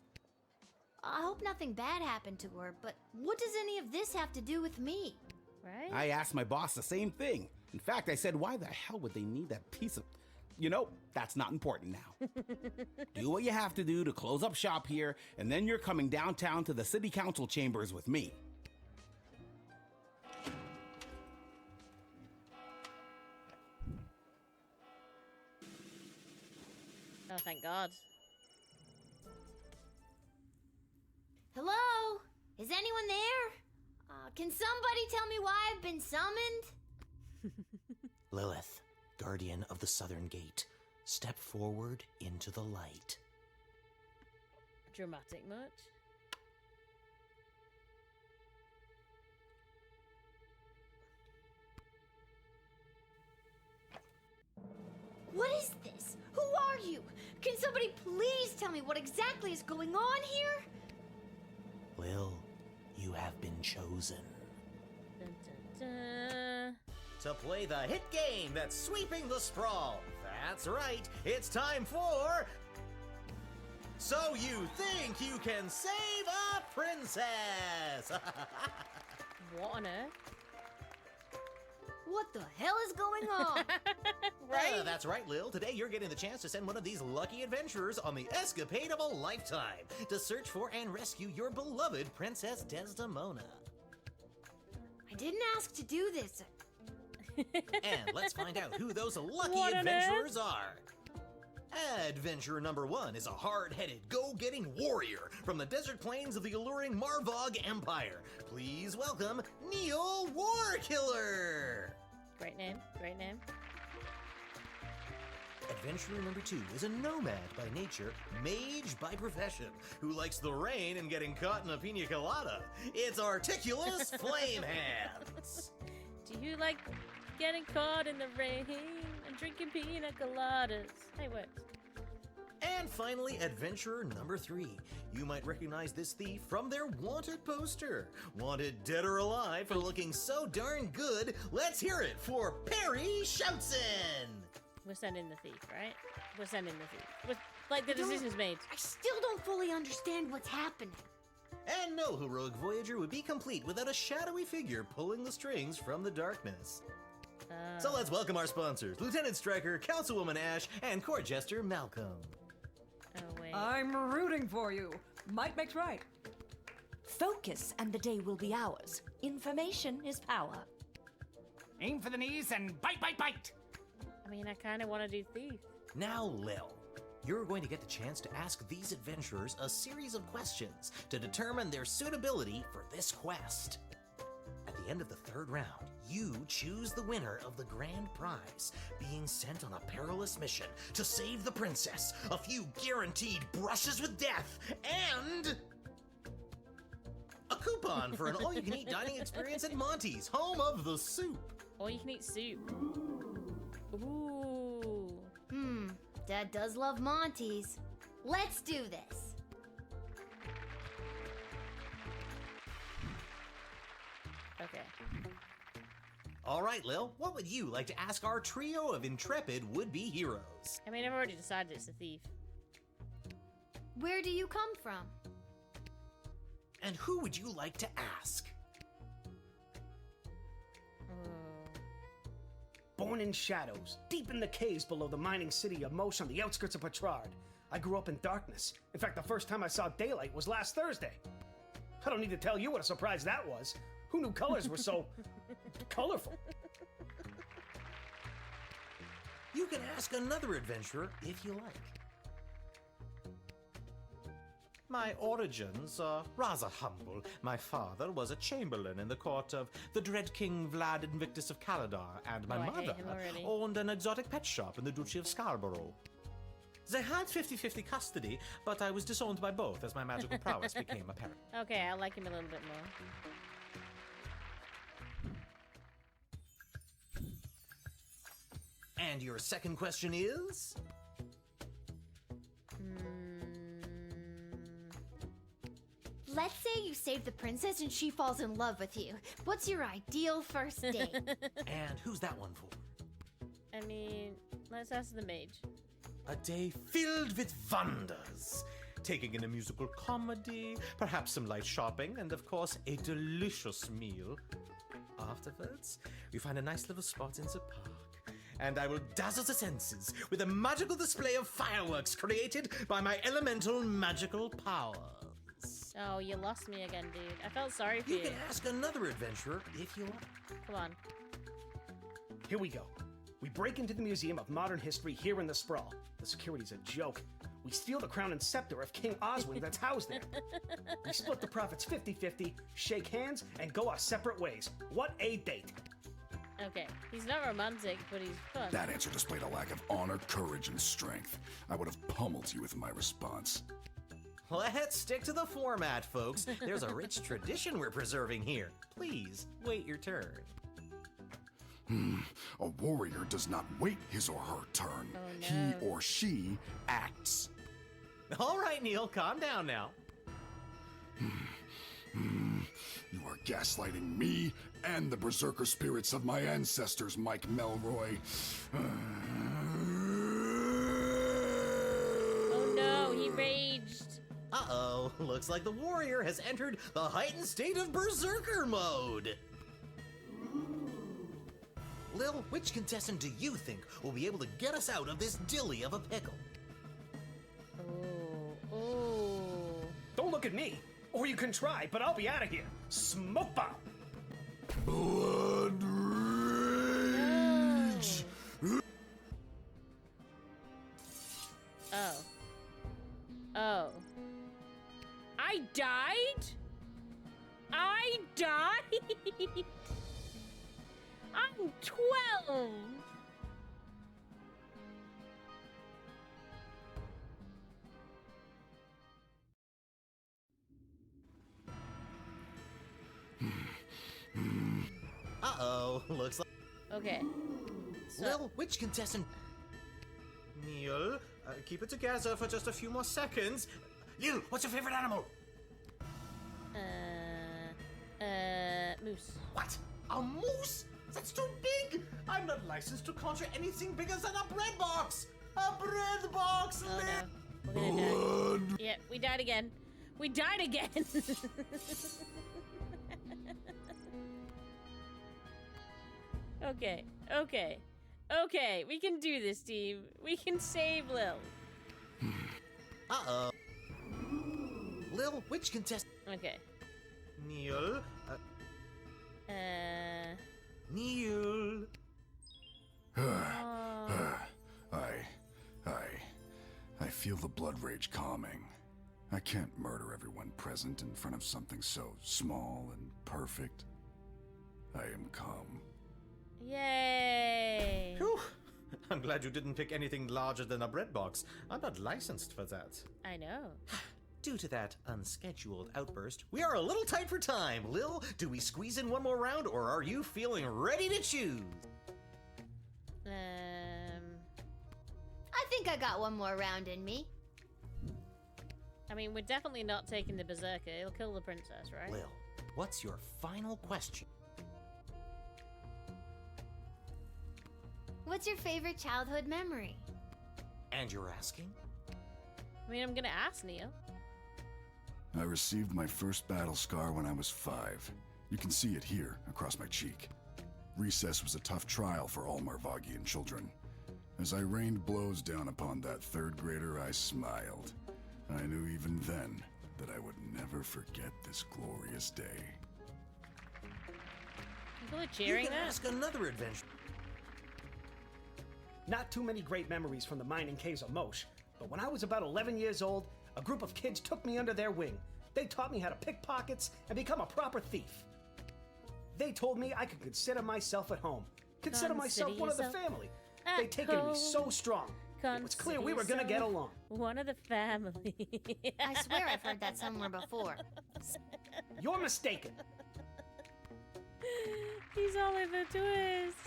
I hope nothing bad happened to her, but what does any of this have to do with me? Right? I asked my boss the same thing. In fact, I said, why the hell would they need that piece of... You know, that's not important now. Do what you have to do to close up shop here, and then you're coming downtown to the city council chambers with me. Oh, thank God. Hello? Is anyone there? Can somebody tell me why I've been summoned? Lilith, guardian of the southern gate, step forward into the light. Dramatic much? What is this? Who are you? Can somebody please tell me what exactly is going on here? Lil, you have been chosen. Dun, dun, dun. To play the hit game that's sweeping the sprawl. That's right, it's time for... So you think you can save a princess? What on earth? What the hell is going on? Right? That's right, Lil. Today you're getting the chance to send one of these lucky adventurers on the escapade of a lifetime to search for and rescue your beloved Princess Desdemona. I didn't ask to do this. And let's find out who those lucky What on adventurers are. Adventurer number 1 is a hard-headed, go-getting warrior from the desert plains of the alluring Marvog Empire. Please welcome Neil Warkiller. Great name. Great name. Adventurer number 2 is a nomad by nature, mage by profession, who likes the rain and getting caught in a pina colada. It's Articulous Flamehands. Do you like getting caught in the rain and drinking pina coladas? Hey, works. And finally, adventurer number 3. You might recognize this thief from their wanted poster. Wanted dead or alive for looking so darn good. Let's hear it for Perry Shoutson! We're sending the thief, right? We're sending the thief. Like, the decision's made. I still don't fully understand what's happening. And no heroic voyager would be complete without a shadowy figure pulling the strings from the darkness. So let's welcome our sponsors, Lieutenant Stryker, Councilwoman Ash, and Court Jester Malcolm. Oh, wait. I'm rooting for you. Might makes right. Focus and the day will be ours. Information is power. Aim for the knees and bite, bite, bite! I mean, I kind of want to do thief. Now, Lil, you're going to get the chance to ask these adventurers a series of questions to determine their suitability for this quest. At the end of the 3rd round, you choose the winner of the grand prize, being sent on a perilous mission to save the princess, a few guaranteed brushes with death, and a coupon for an all-you-can-eat dining experience at Monty's, home of the soup. All-you-can-eat soup. Ooh. Dad does love Monty's. Let's do this. Okay. All right, Lil, what would you like to ask our trio of intrepid would-be heroes? I mean, I've already decided it's a thief. Where do you come from? And who would you like to ask? Born in shadows, deep in the caves below the mining city of Mosh on the outskirts of Petrard. I grew up in darkness. In fact, the first time I saw daylight was last Thursday. I don't need to tell you what a surprise that was. Who knew colors were so colorful? You can ask another adventurer if you like. My origins are rather humble. My father was a chamberlain in the court of the dread King Vlad Invictus of Caladar, and my I hate mother him already. owned an exotic pet shop in the Duchy of Scarborough. They had 50-50 custody, but I was disowned by both as my magical prowess became apparent. Okay, I like him a little bit more. And your second question is? Let's say you save the princess and she falls in love with you. What's your ideal first date? And who's that one for? I mean, let's ask the mage. A day filled with wonders. Taking in a musical comedy, perhaps some light shopping, and of course, a delicious meal. Afterwards, we find a nice little spot in the park, and I will dazzle the senses with a magical display of fireworks created by my elemental magical powers. Oh, you lost me again, dude. I felt sorry for you. You can ask another adventurer if you like. Come on. Here we go. We break into the Museum of Modern History here in the Sprawl. The security's a joke. We steal the crown and scepter of King Oswin that's housed there. We split the profits 50-50, shake hands, and go our separate ways. What a date! Okay, he's not romantic, but he's fun. That answer displayed a lack of honor, courage, and strength. I would have pummeled you with my response. Let's stick to the format, folks. There's a rich tradition we're preserving here. Please, wait your turn. A warrior does not wait his or her turn. Oh, no. He or she acts. All right, Neil, calm down now. You are gaslighting me and the berserker spirits of my ancestors, Mike Melroy. Oh no, he raged. Uh-oh, looks like the warrior has entered the heightened state of berserker mode. Lil, which contestant do you think will be able to get us out of this dilly of a pickle? Oh. Don't look at me, or you can try, but I'll be out of here. Smoke bomb! Blood rage! Oh. Oh. I died? I died? I'm 12! Uh-oh, looks like... Okay. Lil, which contestant... Neil, Keep it together for just a few more seconds. Lil, what's your favorite animal? Moose. What? A moose? That's too big! I'm not licensed to conjure anything bigger than a bread box! A bread box, Oh Lil! no. We're gonna die. Yeah, we died again. We died again! Okay, okay. Okay, we can do this, team. We can save Lil. Uh-oh. Lil, which contestant? Okay. Neil. Neil. I feel the blood rage calming. I can't murder everyone present in front of something so small and perfect. I am calm. Yay! Whew. I'm glad you didn't pick anything larger than a bread box. I'm not licensed for that. I know. Due to that unscheduled outburst, we are a little tight for time. Lil, do we squeeze in one more round, or are you feeling ready to choose? I think I got one more round in me. I mean, we're definitely not taking the berserker. It'll kill the princess, right? Lil, what's your final question? What's your favorite childhood memory? And you're asking? I mean, I'm gonna ask Neil. I received my first battle scar when I was 5. You can see it here, across my cheek. Recess was a tough trial for all Marvagian children. As I rained blows down upon that 3rd grader, I smiled. I knew even then that I would never forget this glorious day. People are cheering You can that. ask another adventure. Not too many great memories from the mining caves of Mosh, but when I was about 11 years old, a group of kids took me under their wing. They taught me how to pick pockets and become a proper thief. They told me I could consider myself at home, consider myself one of the family. They'd taken me so strong. It was clear we were gonna get along. One of the family. I swear I've heard that somewhere before. You're mistaken. He's Oliver Twist.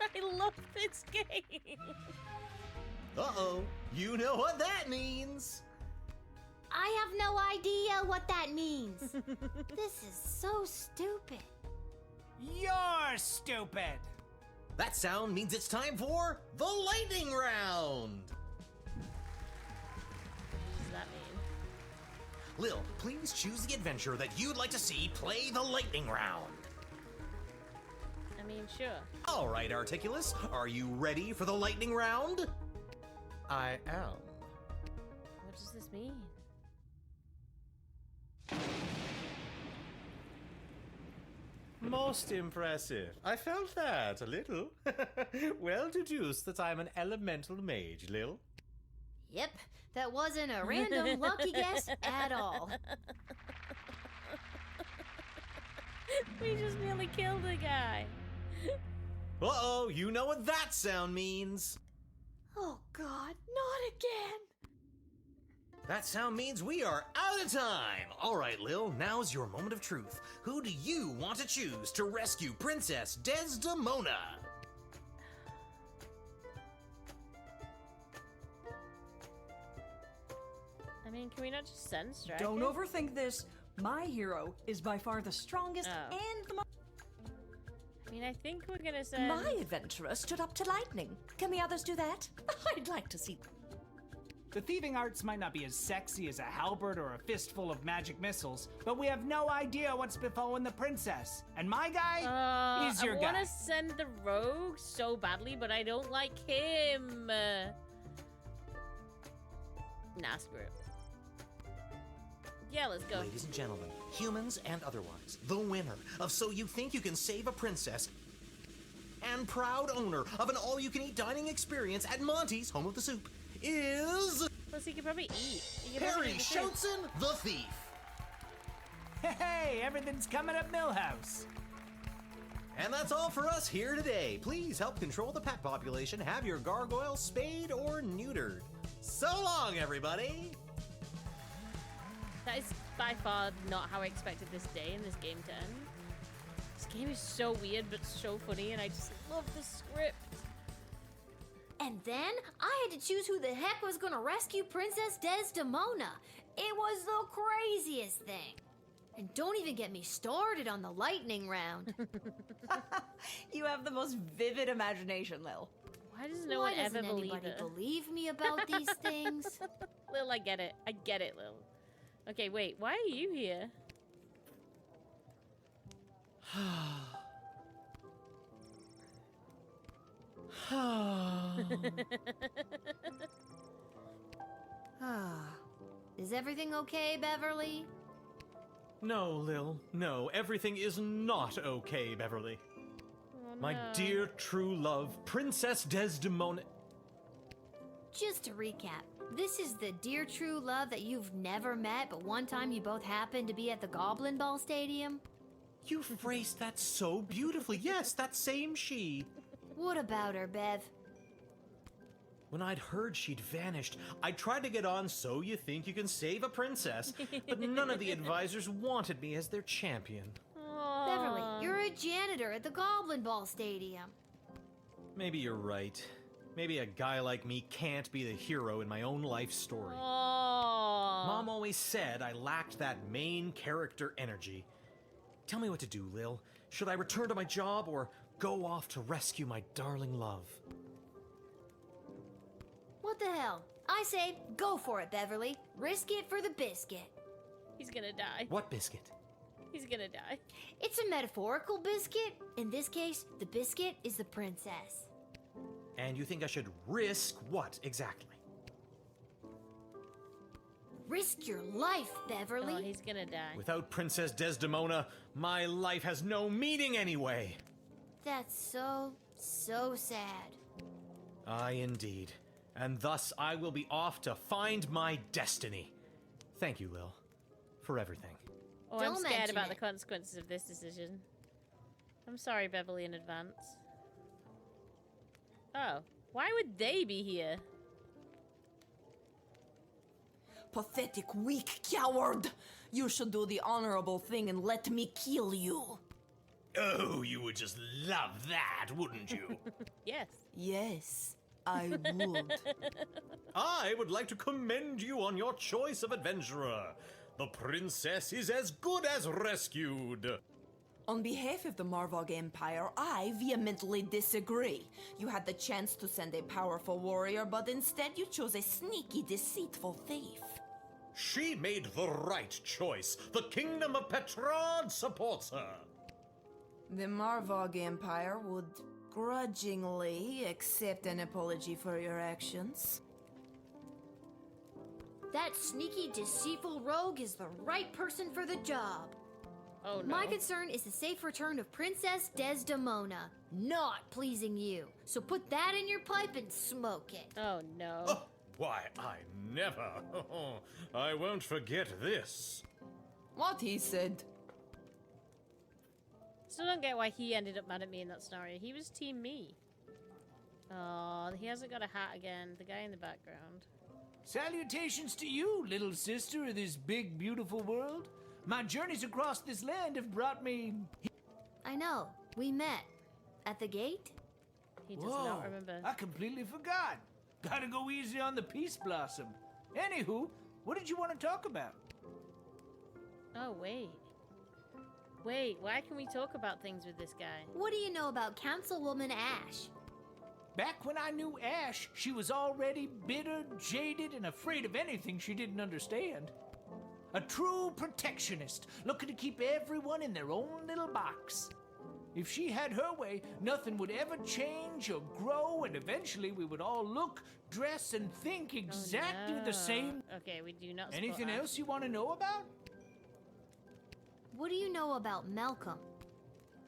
I love this game. Uh-oh, you know what that means. I have no idea what that means. This is so stupid. You're stupid. That sound means it's time for the lightning round. What does that mean? Lil, please choose the adventure that you'd like to see play the lightning round. I mean, sure. All right, Articulus, are you ready for the lightning round? I am. What does this mean? Most impressive. I felt that a little. Well deduced that I'm an elemental mage, Lil. Yep, that wasn't a random lucky guess at all. We just nearly killed a guy. Uh-oh, you know what that sound means. Oh, God, not again. That sound means we are out of time. All right, Lil, now's your moment of truth. Who do you want to choose to rescue Princess Desdemona? I mean, can we not just send Striker? Don't overthink this. My hero is by far the strongest and the most. I mean, I think we're gonna send. My adventurer stood up to lightning. Can the others do that? I'd like to see. The thieving arts might not be as sexy as a halberd or a fistful of magic missiles, but we have no idea what's befallen the princess. And my guy is your I guy. want to send the rogue so badly, but I don't like him. Nah, screw it. Yeah, let's go. Ladies and gentlemen, humans and otherwise, the winner of So You Think You Can Save a Princess and proud owner of an all-you-can-eat dining experience at Monty's Home of the Soup is... Plus, he could probably eat. He could probably Perry eat the soup. Shelton, the thief. Hey, everything's coming up Millhouse. And that's all for us here today. Please help control the pet population. Have your gargoyle spayed or neutered. So long, everybody. That is by far not how I expected this day and this game to end. This game is so weird but so funny, and I just love the script. And then I had to choose who the heck was gonna rescue Princess Desdemona. It was the craziest thing. And don't even get me started on the lightning round. You have the most vivid imagination, Lil. Why does no Why one ever doesn't believe anybody her? believe me about these things? Lil, I get it. I get it, Lil. Okay, wait. Why are you here? Is everything okay, Beverly? No, Lil. No, everything is not okay, Beverly. Oh, My no. dear true love, Princess Desdemona. Just to recap, this is the dear true love that you've never met, but one time you both happened to be at the Goblin Ball Stadium? You phrased that so beautifully. Yes, that same she. What about her, Bev? When I'd heard she'd vanished, I tried to get on So You Think You Can Save a Princess, but none of the advisors wanted me as their champion. Beverly, you're a janitor at the Goblin Ball Stadium. Maybe you're right. Maybe a guy like me can't be the hero in my own life story. Mom always said I lacked that main character energy. Tell me what to do, Lil. Should I return to my job or go off to rescue my darling love? What the hell? I say, go for it, Beverly. Risk it for the biscuit. He's gonna die. What biscuit? He's gonna die. It's a metaphorical biscuit. In this case, the biscuit is the princess. And you think I should risk what exactly? Risk your life, Beverly. Oh, he's gonna die. Without Princess Desdemona, my life has no meaning anyway. That's so sad. Aye, indeed. And thus I will be off to find my destiny. Thank you, Lil, for everything. Oh, I'm Don't scared mention about it. the consequences of this decision. I'm sorry, Beverly, in advance. Oh, why would they be here? Pathetic, weak coward! You should do the honorable thing and let me kill you. Oh, you would just love that, wouldn't you? Yes. Yes, I would. I would like to commend you on your choice of adventurer. The princess is as good as rescued. On behalf of the Marvog Empire, I vehemently disagree. You had the chance to send a powerful warrior, but instead you chose a sneaky, deceitful thief. She made the right choice. The kingdom of Petrard supports her. The Marvog Empire would grudgingly accept an apology for your actions. That sneaky, deceitful rogue is the right person for the job. Oh, no. My concern is the safe return of Princess Desdemona, not pleasing you. So put that in your pipe and smoke it. Oh, no. Oh, why, I never. I won't forget this. What he said. Still don't get why he ended up mad at me in that scenario. He was team me. Oh, he hasn't got a hat again. The guy in the background. Salutations to you, little sister of this big, beautiful world. My journeys across this land have brought me... I know. We met. At the gate? He does Whoa, not remember. I completely forgot. Gotta go easy on the Peace Blossom. Anywho, what did you want to talk about? Oh, wait. Wait, why can we talk about things with this guy? What do you know about Councilwoman Ash? Back when I knew Ash, she was already bitter, jaded, and afraid of anything she didn't understand. A true protectionist, looking to keep everyone in their own little box. If she had her way, nothing would ever change or grow, and eventually we would all look, dress, and think exactly the same. Okay, we do not support Anything Ash. else you want to know about? What do you know about Malcolm?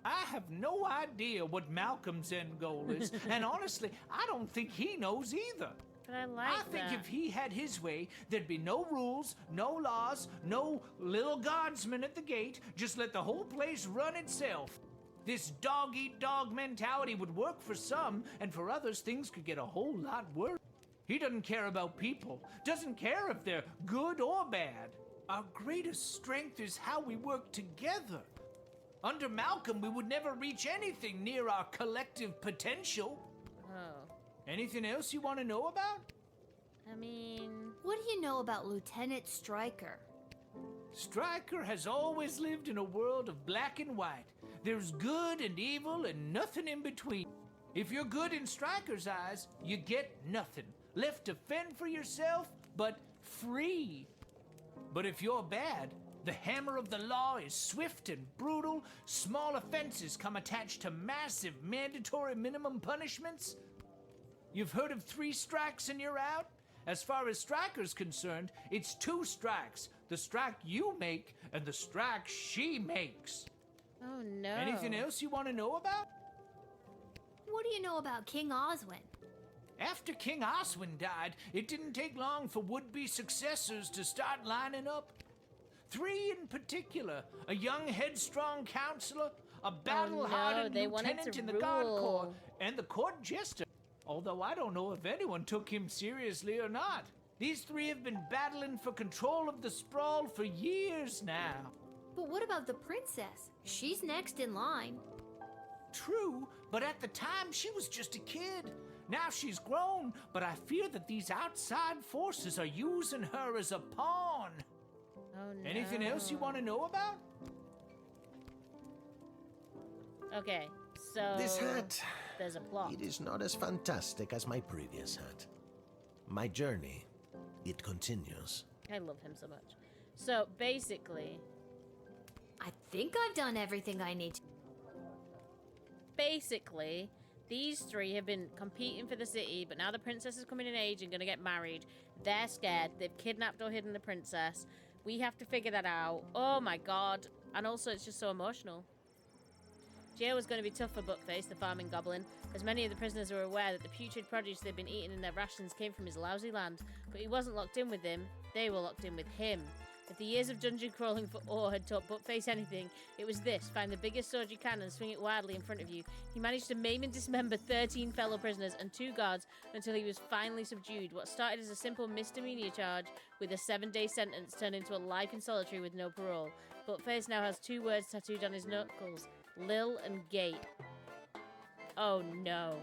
I have no idea what Malcolm's end goal is, and honestly, I don't think he knows either. But I like I think that. if he had his way, there'd be no rules, no laws, no Lil Guardsman at the gate. Just let the whole place run itself. This dog-eat-dog mentality would work for some, and for others, things could get a whole lot worse. He doesn't care about people, doesn't care if they're good or bad. Our greatest strength is how we work together. Under Malcolm, we would never reach anything near our collective potential. Oh. Anything else you want to know about? I mean... What do you know about Lieutenant Stryker? Stryker has always lived in a world of black and white. There's good and evil and nothing in between. If you're good in Stryker's eyes, you get nothing. Left to fend for yourself, but free. But if you're bad, the hammer of the law is swift and brutal. Small offenses come attached to massive mandatory minimum punishments. You've heard of 3 strikes and you're out? As far as Stryker's concerned, it's 2 strikes. The strike you make and the strike she makes. Oh, no. Anything else you want to know about? What do you know about King Oswin? After King Oswin died, it didn't take long for would-be successors to start lining up. 3 in particular, a young headstrong counselor, a battle-hardened lieutenant in the Guard Corps, and the court jester. Although I don't know if anyone took him seriously or not. These 3 have been battling for control of the sprawl for years now. But what about the princess? She's next in line. True, but at the time she was just a kid. Now she's grown, but I fear that these outside forces are using her as a pawn. Oh, no. Anything else you want to know about? Okay, so... This hat... There's a plot. It is not as fantastic as my previous hat. My journey, it continues. I love him so much. So, basically... I think I've done everything I need to. Basically, these 3 have been competing for the city, but now the princess is coming in age and going to get married. They're scared. They've kidnapped or hidden the princess. We have to figure that out. Oh my god. And also, it's just so emotional. Jail was going to be tough for Buckface, the farming goblin, as many of the prisoners were aware that the putrid produce they'd been eating in their rations came from his lousy land. But he wasn't locked in with them. They were locked in with him. If the years of dungeon crawling for ore had taught Buckface anything, it was this: find the biggest sword you can and swing it wildly in front of you. He managed to maim and dismember 13 fellow prisoners and 2 guards until he was finally subdued. What started as a simple misdemeanor charge with a 7-day sentence turned into a life in solitary with no parole. Buckface now has 2 words tattooed on his knuckles: Lil and Gate. Oh no.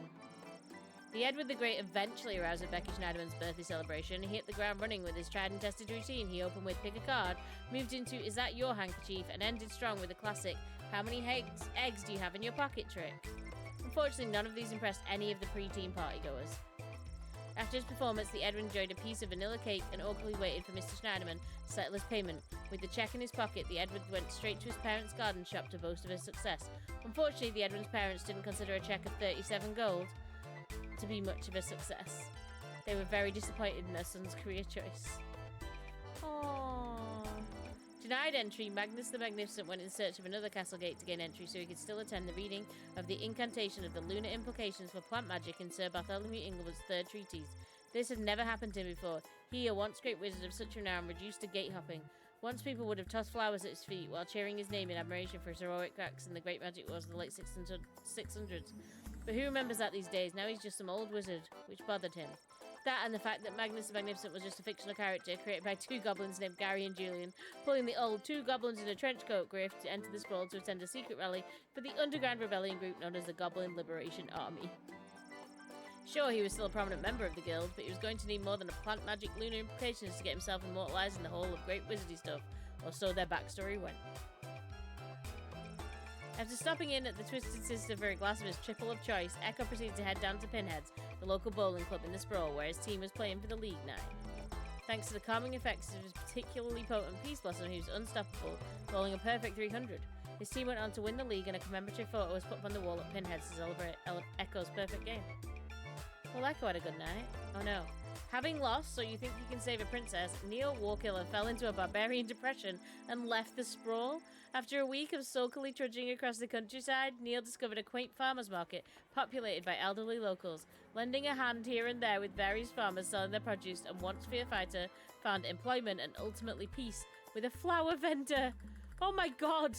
The Edward the Great eventually arrives at Becky Schneiderman's birthday celebration. He hit the ground running with his tried and tested routine. He opened with pick a card, moved into is that your handkerchief, and ended strong with a classic how many eggs do you have in your pocket trick. Unfortunately, none of these impressed any of the pre-teen partygoers. After his performance, the Edward enjoyed a piece of vanilla cake and awkwardly waited for Mr. Schneiderman to settle his payment. With the check in his pocket, the Edward went straight to his parents' garden shop to boast of his success. Unfortunately, the Edward's parents didn't consider a check of 37 gold to be much of a success. They were very disappointed in their son's career choice. Aww. Denied entry, Magnus the Magnificent went in search of another castle gate to gain entry so he could still attend the reading of the incantation of the lunar implications for plant magic in Sir Bartholomew Inglewood's 3rd treatise. This had never happened to him before. He, a once great wizard of such renown, reduced to gate hopping. Once people would have tossed flowers at his feet while cheering his name in admiration for his heroic acts in the great magic wars of the late 600s. But who remembers that these days? Now he's just some old wizard, which bothered him. That and the fact that Magnus the Magnificent was just a fictional character created by 2 goblins named Gary and Julian, pulling the old 2 goblins in a trench coat grift to enter the sprawl to attend a secret rally for the underground rebellion group known as the Goblin Liberation Army. Sure, he was still a prominent member of the guild, but he was going to need more than a plant magic lunar implications to get himself immortalized in the Hall of Great Wizardy Stuff, or so their backstory went. After stopping in at the Twisted Sister for a glass of his triple of choice, Echo proceeded to head down to Pinhead's, the local bowling club in the sprawl, where his team was playing for the league night. Thanks to the calming effects of his particularly potent Peace Blossom, he was unstoppable, bowling a perfect 300. His team went on to win the league, and a commemorative photo was put up on the wall at Pinhead's to celebrate Echo's perfect game. Well, Echo had a good night. Oh no. Having lost, so you think you can save a princess, Neil Warkiller fell into a barbarian depression and left the sprawl. After a week of sulkily trudging across the countryside, Neil discovered a quaint farmers market populated by elderly locals, lending a hand here and there with various farmers selling their produce, and once Fear Fighter found employment and ultimately peace with a flower vendor. Oh my god!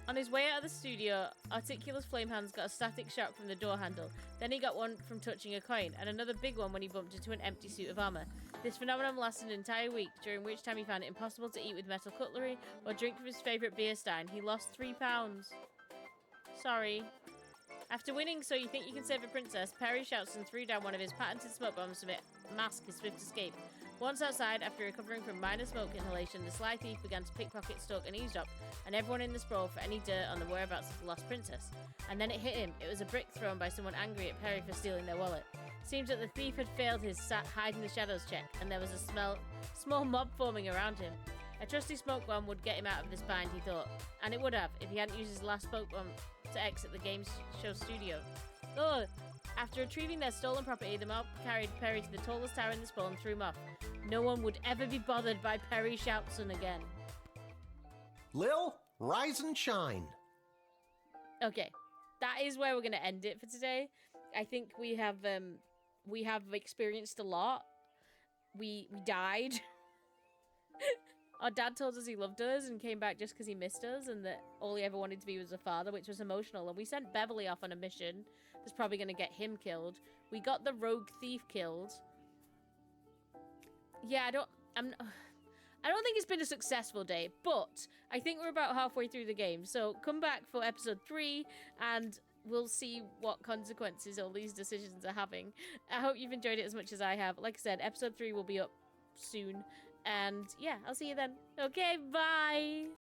On his way out of the studio, Articulous Flamehands got a static shock from the door handle. Then he got one from touching a coin, and another big one when he bumped into an empty suit of armor. This phenomenon lasted an entire week, during which time he found it impossible to eat with metal cutlery or drink from his favourite beer stein. He lost 3 pounds. Sorry. After winning So You Think You Can Save a Princess, Perry shouts and threw down one of his patented smoke bombs to mask his swift escape. Once outside, after recovering from minor smoke inhalation, the sly thief began to pickpocket, stalk, and eavesdrop on everyone in the sprawl for any dirt on the whereabouts of the lost princess. And then it hit him. It was a brick thrown by someone angry at Perry for stealing their wallet. Seems that the thief had failed his hide in the shadows check, and there was a small mob forming around him. A trusty smoke bomb would get him out of this bind, he thought, and it would have if he hadn't used his last smoke bomb to exit the game show studio. Oh! After retrieving their stolen property, the mob carried Perry to the tallest tower in the sprawl and threw him off. No one would ever be bothered by Perry Shoutson again. Lil, rise and shine. Okay, that is where we're going to end it for today. I think we have experienced a lot. We died. Our dad told us he loved us and came back just because he missed us, and that all he ever wanted to be was a father, which was emotional. And we sent Beverly off on a mission that's probably going to get him killed. We got the rogue thief killed. Yeah, I don't think it's been a successful day, but I think we're about halfway through the game. So come back for episode 3 and we'll see what consequences all these decisions are having. I hope you've enjoyed it as much as I have. Like I said, episode 3 will be up soon. And yeah, I'll see you then. Okay, bye!